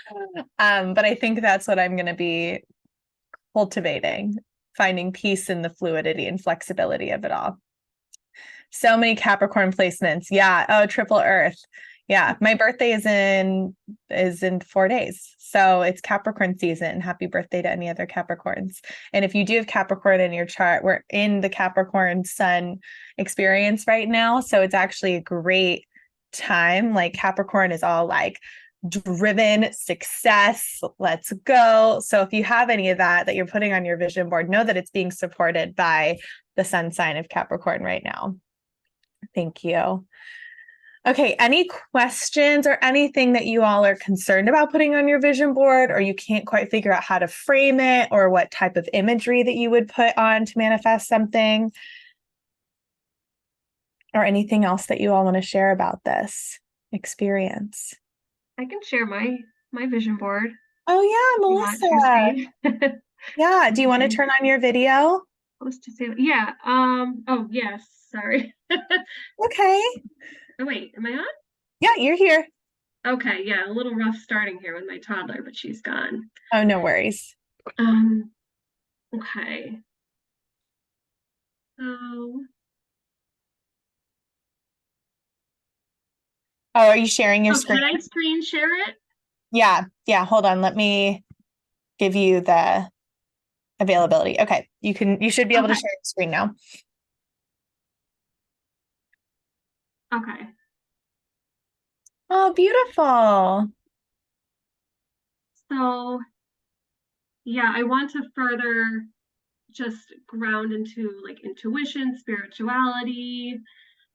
But I think that's what I'm going to be cultivating, finding peace in the fluidity and flexibility of it all. So many Capricorn placements. Yeah. Oh, triple earth. Yeah. My birthday is in 4 days. So it's Capricorn season. Happy birthday to any other Capricorns. And if you do have Capricorn in your chart, we're in the Capricorn sun experience right now. So it's actually a great time. Like Capricorn is all like driven success, let's go. So if you have any of that you're putting on your vision board, know that it's being supported by the sun sign of Capricorn right now. Thank you. Okay, any questions or anything that you all are concerned about putting on your vision board, or you can't quite figure out how to frame it, or what type of imagery that you would put on to manifest something, or anything else that you all want to share about this experience? I can share my vision board Oh, if yeah, you want to, Melissa. Steve. Yeah, do you want to Okay. turn on your video? Let's just say, yeah. Oh, yes. Sorry. Okay. Oh, wait. Am I on? Yeah, you're here. Okay. Yeah. A little rough starting here with my toddler, but she's gone. Oh, no worries. Um. Okay. So, Oh, are you sharing your oh, screen? can I screen share it? Yeah, yeah, hold on. Let me give you the availability. Okay, you should be able to Okay. share your screen now. Okay. Oh, beautiful. So, yeah, I want to further just ground into like intuition, spirituality,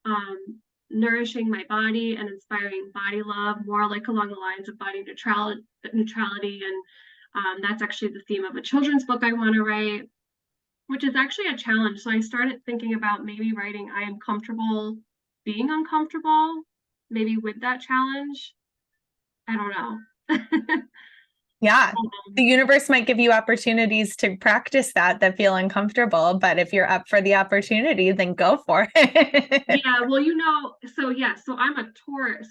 um, nourishing my body and inspiring body love, more like along the lines of body neutrality. And that's actually the theme of a children's book I want to write, which is actually a challenge. So I started thinking about maybe writing I am comfortable being uncomfortable, maybe with that challenge. I don't know. Yeah. The um, universe might give you opportunities to practice that feel uncomfortable, but if you're up for the opportunity, then go for it. yeah, well, so yeah, so I'm a Taurus,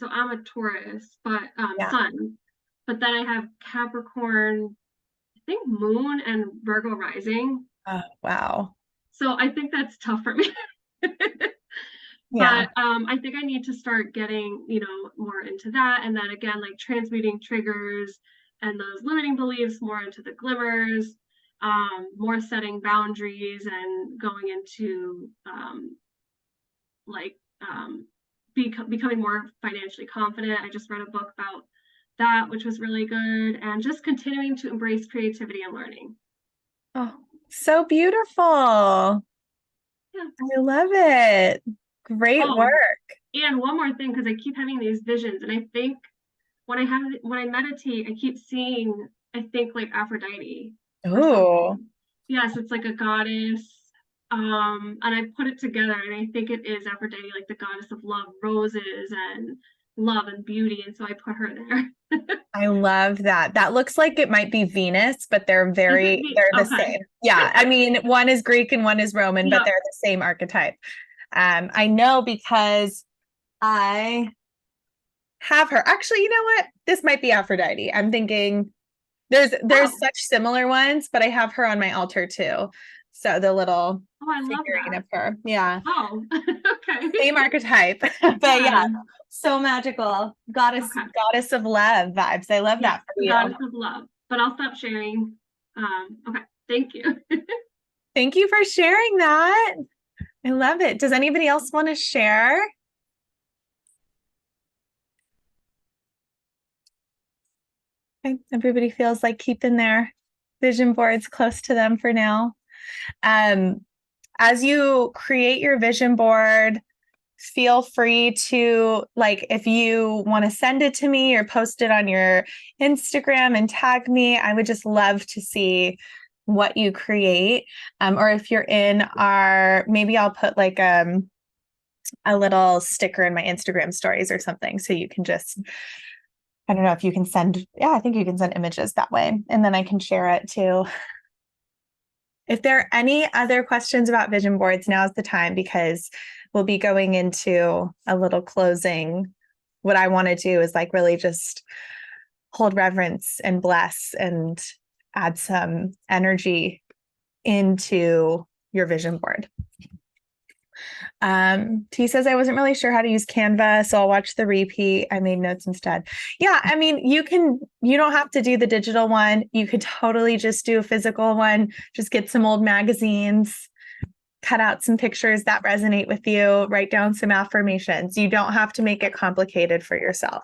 but Yeah. sun. But then I have Capricorn, I think moon and Virgo rising. Oh, wow. So I think that's tough for me. Yeah. But I think I need to start getting, more into that. And then again, like transmuting triggers and those limiting beliefs more into the glimmers, more setting boundaries and going into like becoming more financially confident. I just read a book about that, which was really good, and just continuing to embrace creativity and learning. Oh, so beautiful. Yeah. I love it. Great Oh, work. and one more thing, because I keep having these visions, and I think when I meditate, I keep seeing, I think like Aphrodite or Oh, something. Yes, it's like a goddess. And I put it together, and I think it is Aphrodite, like the goddess of love, roses and love and beauty, and so I put her there. I love that. That looks like it might be Venus, but Is it me? they're the Okay. same. Yeah. I mean, one is Greek and one is Roman, but Yep. they're the same archetype. I know because I have her. Actually, you know what? This might be Aphrodite. I'm thinking there's Oh, such similar ones, but I have her on my altar too. So the little oh, I love figurine that. of her. Yeah. Oh, okay. Same archetype. But yeah, Yeah. so magical. Okay. Goddess of love vibes. I love Yes, that for the you. goddess of love. But I'll stop sharing. Okay. Thank you. Thank you for sharing that. I love it. Does anybody else want to share? Okay, everybody feels like keeping their vision boards close to them for now. Um, as you create your vision board, feel free to, like, if you want to send it to me or post it on your Instagram and tag me. I would just love to see what you create. Or if you're in maybe I'll put like a little sticker in my Instagram stories or something, so you can just, I don't know if you can send, yeah, I think you can send images that way, and then I can share it too. If there are any other questions about vision boards, now's the time, because we'll be going into a little closing. What I want to do is like really just hold reverence and bless and add some energy into your vision board. T says I wasn't really sure how to use Canva, so I'll watch the repeat. I made notes instead. Yeah, I mean, you don't have to do the digital one. You could totally just do a physical one. Just get some old magazines, cut out some pictures that resonate with you, write down some affirmations. You don't have to make it complicated for yourself.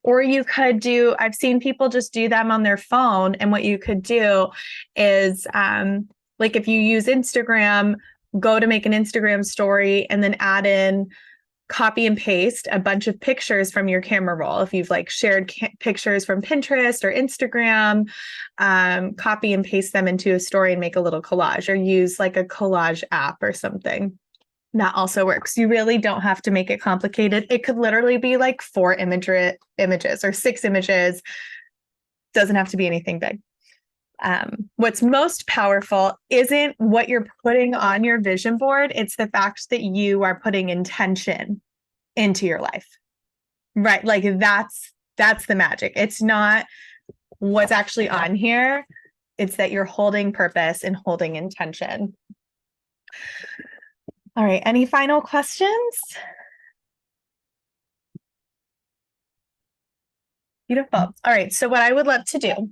Or you could I've seen people just do them on their phone. And what you could do is, like if you use Instagram, go to make an Instagram story and then add in copy and paste a bunch of pictures from your camera roll. If you've like shared pictures from Pinterest or Instagram, copy and paste them into a story and make a little collage, or use like a collage app or something. That also works. You really don't have to make it complicated. It could literally be like 4 images or 6 images. Doesn't have to be anything big. What's most powerful isn't what you're putting on your vision board. It's the fact that you are putting intention into your life, right? Like that's the magic. It's not what's actually on here. It's that you're holding purpose and holding intention. All right. Any final questions? Beautiful. All right. So what I would love to do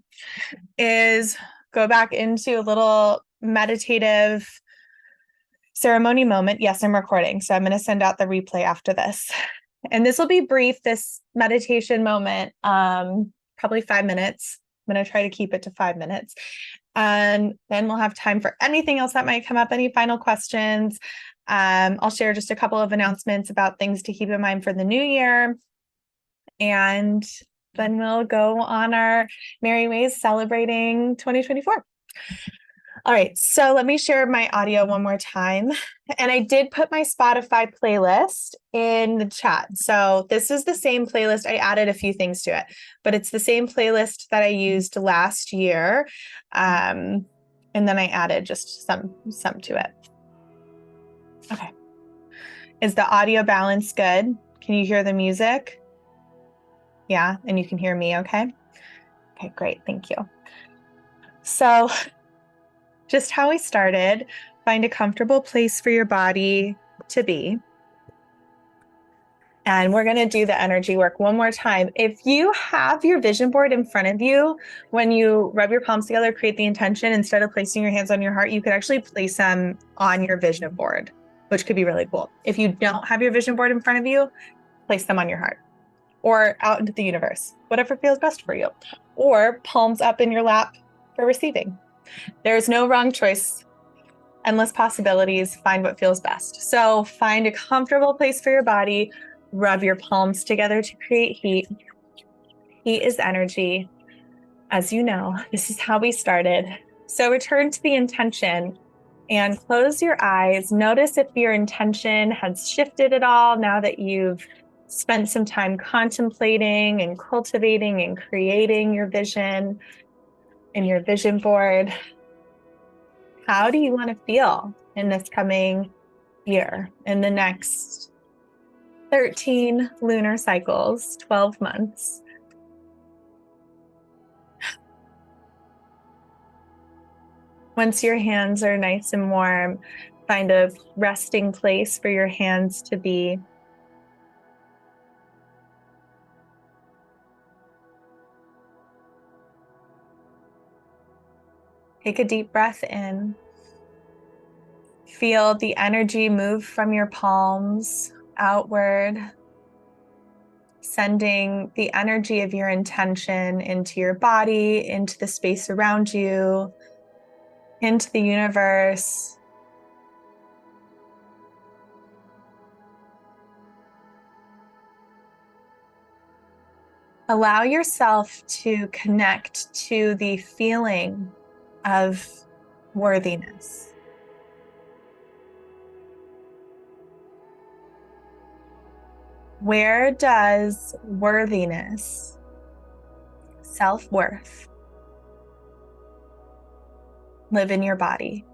is go back into a little meditative ceremony moment. Yes, I'm recording. So I'm going to send out the replay after this. And this will be brief, this meditation moment, probably 5 minutes. I'm going to try to keep it to 5 minutes. And then we'll have time for anything else that might come up, any final questions. I'll share just a couple of announcements about things to keep in mind for the new year. And then we'll go on our merry ways celebrating 2024. All right, so let me share my audio one more time. And I did put my Spotify playlist in the chat. So this is the same playlist. I added a few things to it, but it's the same playlist that I used last year. And then I added just some to it. Okay. Is the audio balance good? Can you hear the music? Yeah, and you can hear me okay? Okay, great, thank you. So just how we started, find a comfortable place for your body to be. And we're going to do the energy work one more time. If you have your vision board in front of you, when you rub your palms together, create the intention, instead of placing your hands on your heart, you could actually place them on your vision board, which could be really cool. If you don't have your vision board in front of you, place them on your heart or out into the universe, whatever feels best for you, or palms up in your lap for receiving. There's no wrong choice. Endless possibilities. Find what feels best. So find a comfortable place for your body. Rub your palms together to create heat. Heat is energy. As you know, this is how we started. So return to the intention and close your eyes. Notice if your intention has shifted at all now that you've spent some time contemplating and cultivating and creating your vision in your vision board. How do you want to feel in this coming year, in the next 13 lunar cycles, 12 months? Once your hands are nice and warm, find a resting place for your hands to be. Take a deep breath in. Feel the energy move from your palms outward, sending the energy of your intention into your body, into the space around you, into the universe. Allow yourself to connect to the feeling of worthiness. Where does worthiness, self-worth, live in your body?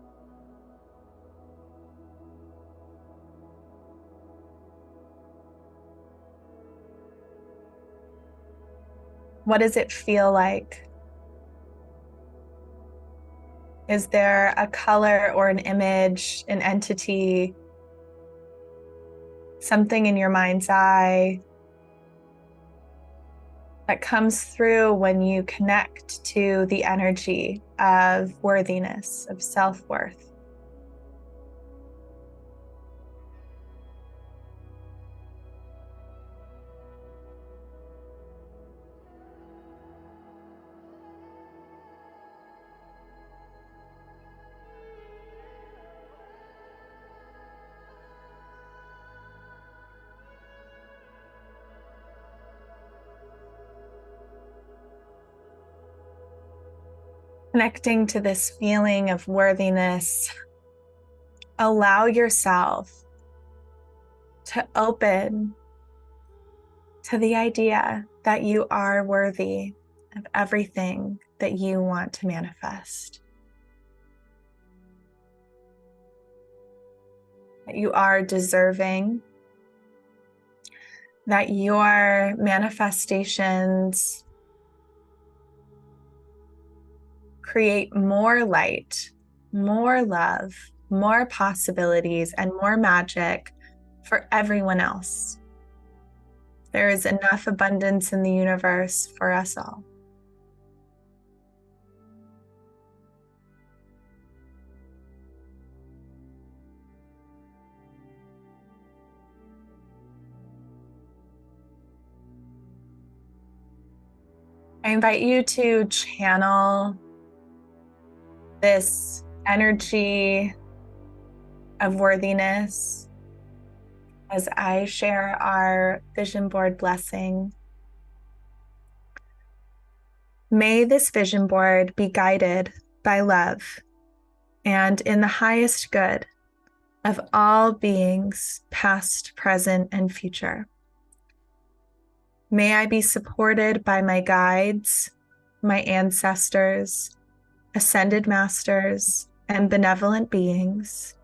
What does it feel like? Is there a color or an image, an entity, something in your mind's eye that comes through when you connect to the energy of worthiness, of self-worth? Connecting to this feeling of worthiness, allow yourself to open to the idea that you are worthy of everything that you want to manifest. That you are deserving, that your manifestations create more light, more love, more possibilities, and more magic for everyone else. There is enough abundance in the universe for us all. I invite you to channel this energy of worthiness as I share our vision board blessing. May this vision board be guided by love and in the highest good of all beings, past, present, and future. May I be supported by my guides, my ancestors, ascended masters, and benevolent beings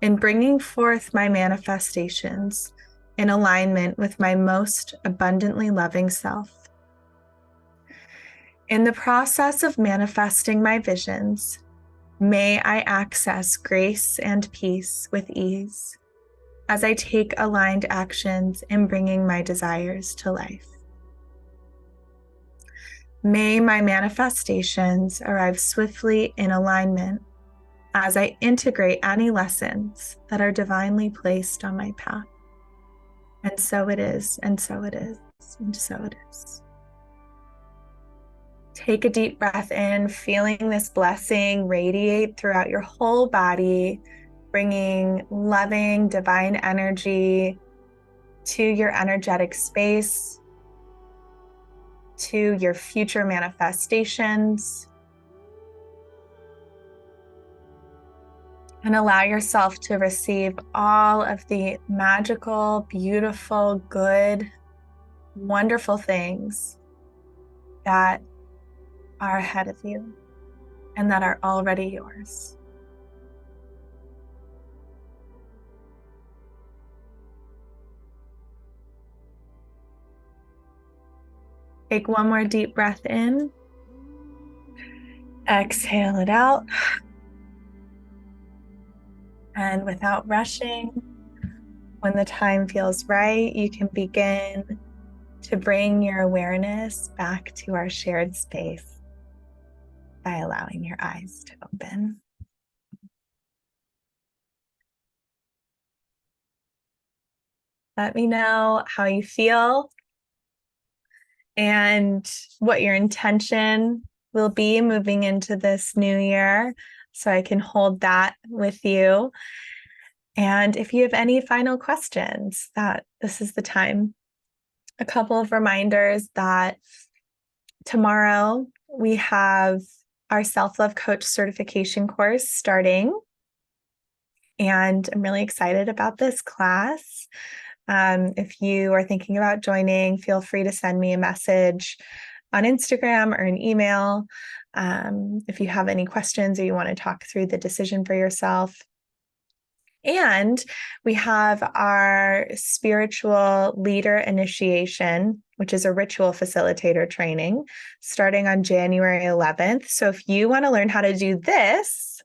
in bringing forth my manifestations in alignment with my most abundantly loving self. In the process of manifesting my visions, may I access grace and peace with ease as I take aligned actions in bringing my desires to life. May my manifestations arrive swiftly in alignment as I integrate any lessons that are divinely placed on my path. And so it is, and so it is, and so it is. Take a deep breath in, feeling this blessing radiate throughout your whole body, bringing loving, divine energy to your energetic space, to your future manifestations. And allow yourself to receive all of the magical, beautiful, good, wonderful things that are ahead of you and that are already yours. Take one more deep breath in. Exhale it out. And without rushing, when the time feels right, you can begin to bring your awareness back to our shared space by allowing your eyes to open. Let me know how you feel and what your intention will be moving into this new year, so I can hold that with you. And if you have any final questions, that this is the time. A couple of reminders that tomorrow we have our self-love coach certification course starting. And I'm really excited about this class. If you are thinking about joining, feel free to send me a message on Instagram or an email. If you have any questions or you want to talk through the decision for yourself. And we have our spiritual leader initiation, which is a ritual facilitator training, starting on January 11th. So if you want to learn how to do this,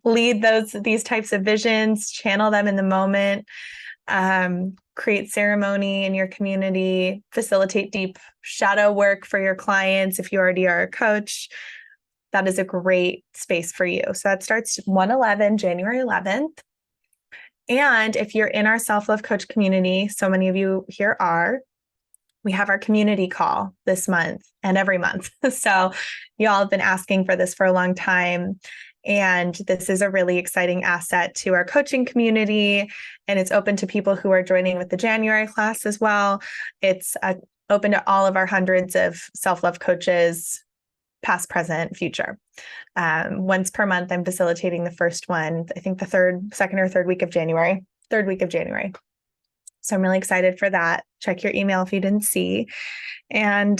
lead these types of visions, channel them in the moment, create ceremony in your community, facilitate deep shadow work for your clients if you already are a coach, that is a great space for you. So that starts January 11th. And if you're in our self-love coach community, so many of you here are, we have our community call this month and every month. So y'all have been asking for this for a long time. And this is a really exciting asset to our coaching community. And it's open to people who are joining with the January class as well. It's open to all of our hundreds of self-love coaches past, present, future. Once per month, I'm facilitating the first one, I think the second or third week of January. So I'm really excited for that. Check your email if you didn't see. And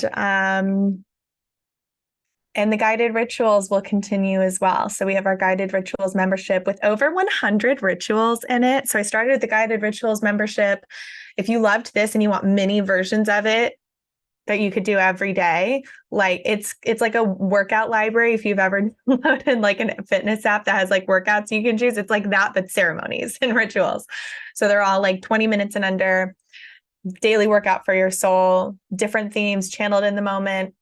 the guided rituals will continue as well. So we have our guided rituals membership with over 100 rituals in it. So I started the guided rituals membership. If you loved this and you want mini versions of it that you could do every day, like it's like a workout library. If you've ever loaded like a fitness app that has like workouts you can choose, it's like that, but ceremonies and rituals. So they're all like 20 minutes and under, daily workout for your soul, different themes channeled in the moment.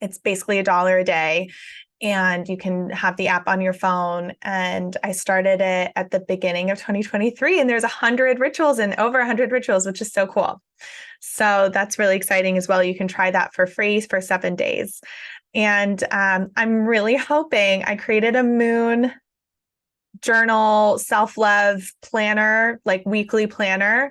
It's basically $1 a day, and you can have the app on your phone. And I started it at the beginning of 2023, and there's 100 rituals and over 100 rituals, which is so cool. So that's really exciting as well. You can try that for free for 7 days. And I'm really hoping, I created a moon journal self-love planner, like weekly planner,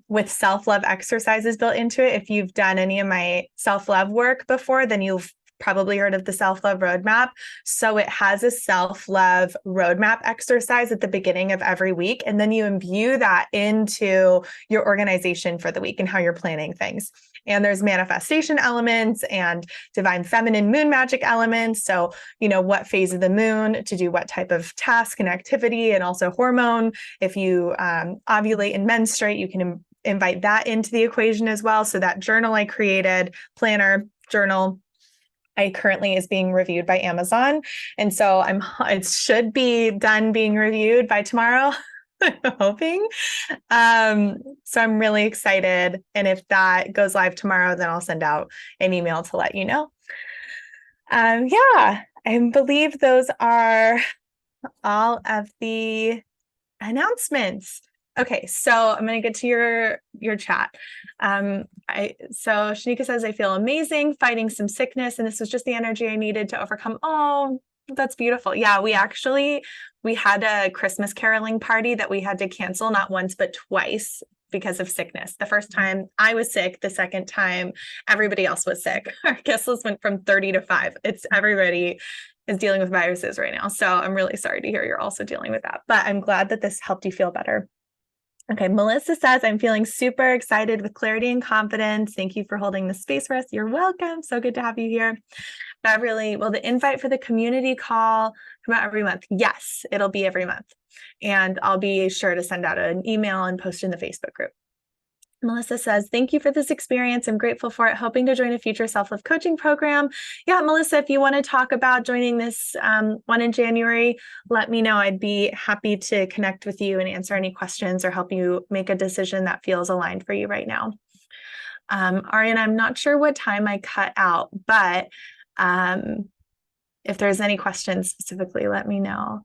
with self-love exercises built into it. If you've done any of my self-love work before, then you've probably heard of the self-love roadmap. So it has a self-love roadmap exercise at the beginning of every week. And then you imbue that into your organization for the week and how you're planning things. And there's manifestation elements and divine feminine moon magic elements. So, what phase of the moon to do what type of task and activity, and also hormone. If you ovulate and menstruate, you can invite that into the equation as well. So that journal I created, planner, journal, I currently is being reviewed by Amazon. And so it should be done being reviewed by tomorrow. I'm hoping. So I'm really excited. And if that goes live tomorrow, then I'll send out an email to let you know. I believe those are all of the announcements. Okay, so I'm going to get to your chat. So Shanika says, I feel amazing fighting some sickness, and this was just the energy I needed to overcome. Oh, that's beautiful. Yeah, we had a Christmas caroling party that we had to cancel not once, but twice because of sickness. The first time I was sick, the second time everybody else was sick. Our guest list went from 30 to 5. Everybody is dealing with viruses right now. So I'm really sorry to hear you're also dealing with that, but I'm glad that this helped you feel better. Okay, Melissa says, I'm feeling super excited with clarity and confidence. Thank you for holding the space for us. You're welcome. So good to have you here. Beverly, will the invite for the community call come out every month? Yes, it'll be every month. And I'll be sure to send out an email and post in the Facebook group. Melissa says, thank you for this experience. I'm grateful for it. Hoping to join a future self-love coaching program. Yeah, Melissa, if you want to talk about joining this one in January, let me know. I'd be happy to connect with you and answer any questions or help you make a decision that feels aligned for you right now. Arian, I'm not sure what time I cut out, but if there's any questions specifically, let me know.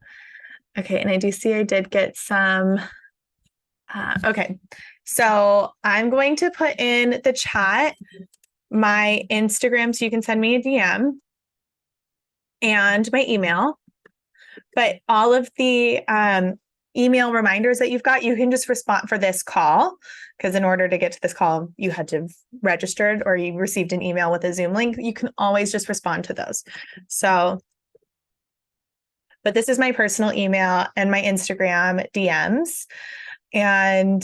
Okay, and I do see I did get some. Okay, so I'm going to put in the chat my Instagram so you can send me a DM and my email. But all of the email reminders that you've got, you can just respond for this call, because in order to get to this call, you had to have registered or you received an email with a Zoom link. You can always just respond to those. So, but this is my personal email and my Instagram DMs. And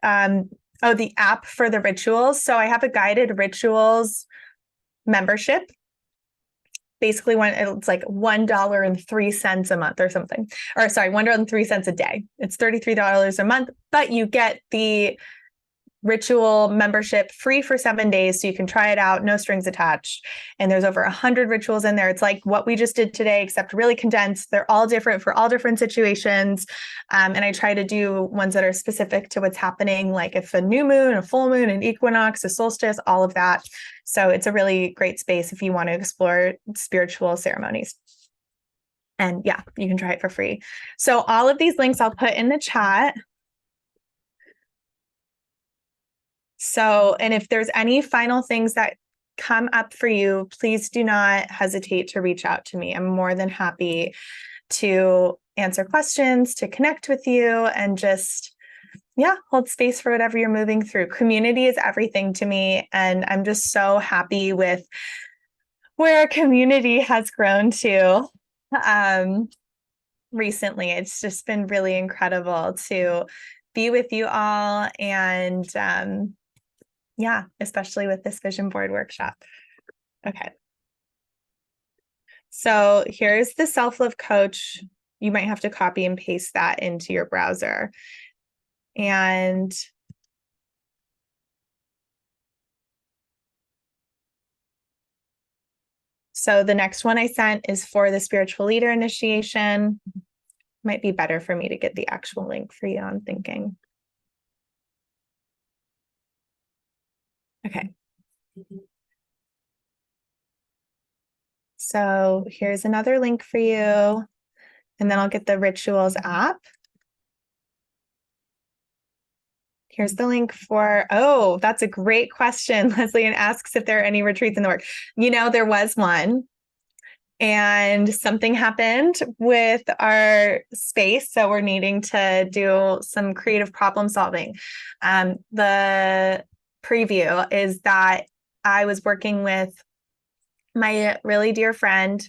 the app for the rituals. So I have a guided rituals membership. Basically, it's like $1.03 a month or something. Or sorry, $1.03 a day. It's $33 a month, but you get the ritual membership free for 7 days. So you can try it out, no strings attached. And there's over 100 rituals in there. It's like what we just did today, except really condensed. They're all different for all different situations. And I try to do ones that are specific to what's happening, like if a new moon, a full moon, an equinox, a solstice, all of that. So it's a really great space if you want to explore spiritual ceremonies. And yeah, you can try it for free. So all of these links I'll put in the chat. So, and if there's any final things that come up for you, please do not hesitate to reach out to me. I'm more than happy to answer questions, to connect with you, and just, hold space for whatever you're moving through. Community is everything to me. And I'm just so happy with where our community has grown to recently. It's just been really incredible to be with you all, and yeah, especially with this vision board workshop. Okay. So here's the self-love coach. You might have to copy and paste that into your browser. And so the next one I sent is for the spiritual leader initiation. Might be better for me to get the actual link for you, I'm thinking. Okay. So here's another link for you. And then I'll get the rituals app. Here's the link for, oh, that's a great question. Leslie and asks if there are any retreats in the work. You know, there was one, and something happened with our space. So we're needing to do some creative problem solving. The preview is that I was working with my really dear friend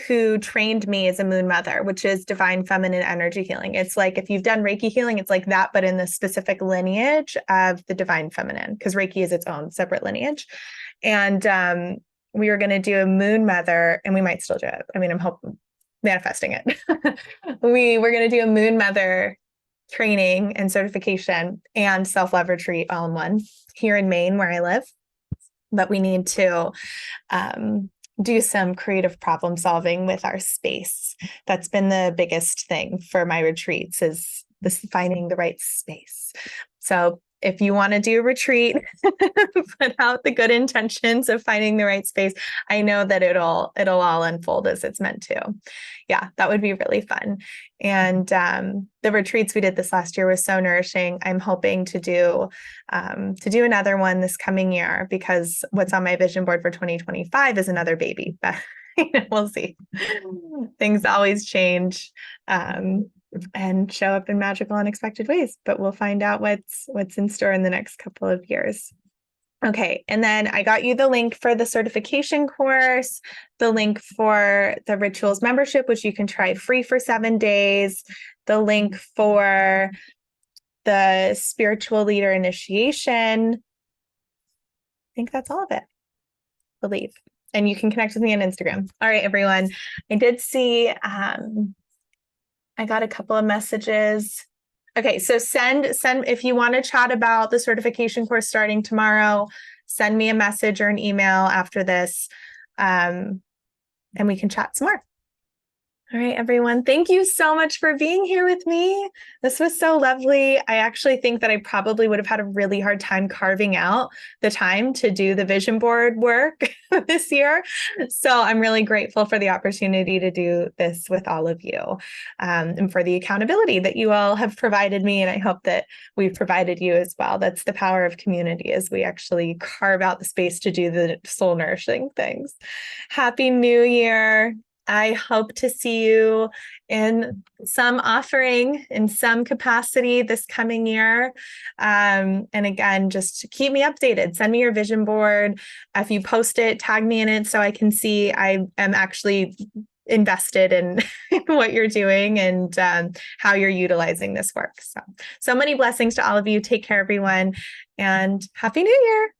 who trained me as a moon mother, which is divine feminine energy healing. It's like if you've done Reiki healing, it's like that, but in the specific lineage of the divine feminine, because Reiki is its own separate lineage. And we were going to do a moon mother, and we might still do it. I mean, I'm manifesting it. We were going to do a moon mother training and certification and self-love retreat all in one here in Maine, where I live. But we need to do some creative problem solving with our space. That's been the biggest thing for my retreats, is this finding the right space. So if you want to do a retreat, put out the good intentions of finding the right space. I know that it'll all unfold as it's meant to. Yeah, that would be really fun. And the retreats we did this last year was so nourishing. I'm hoping to do another one this coming year, because what's on my vision board for 2025 is another baby. But we'll see. Things always change. And show up in magical, unexpected ways. But we'll find out what's in store in the next couple of years. Okay, and then I got you the link for the certification course, the link for the rituals membership, which you can try free for 7 days, the link for the spiritual leader initiation. I think that's all of it, I believe. And you can connect with me on Instagram. All right, everyone. I did see I got a couple of messages. Okay, so send if you want to chat about the certification course starting tomorrow, send me a message or an email after this, and we can chat some more. All right, everyone. Thank you so much for being here with me. This was so lovely. I actually think that I probably would have had a really hard time carving out the time to do the vision board work this year. So I'm really grateful for the opportunity to do this with all of you, and for the accountability that you all have provided me. And I hope that we've provided you as well. That's the power of community, as we actually carve out the space to do the soul nourishing things. Happy New Year. I hope to see you in some offering in some capacity this coming year. And again, just keep me updated. Send me your vision board. If you post it, tag me in it so I can see I am actually invested in what you're doing and how you're utilizing this work. So many blessings to all of you. Take care, everyone, and Happy New Year.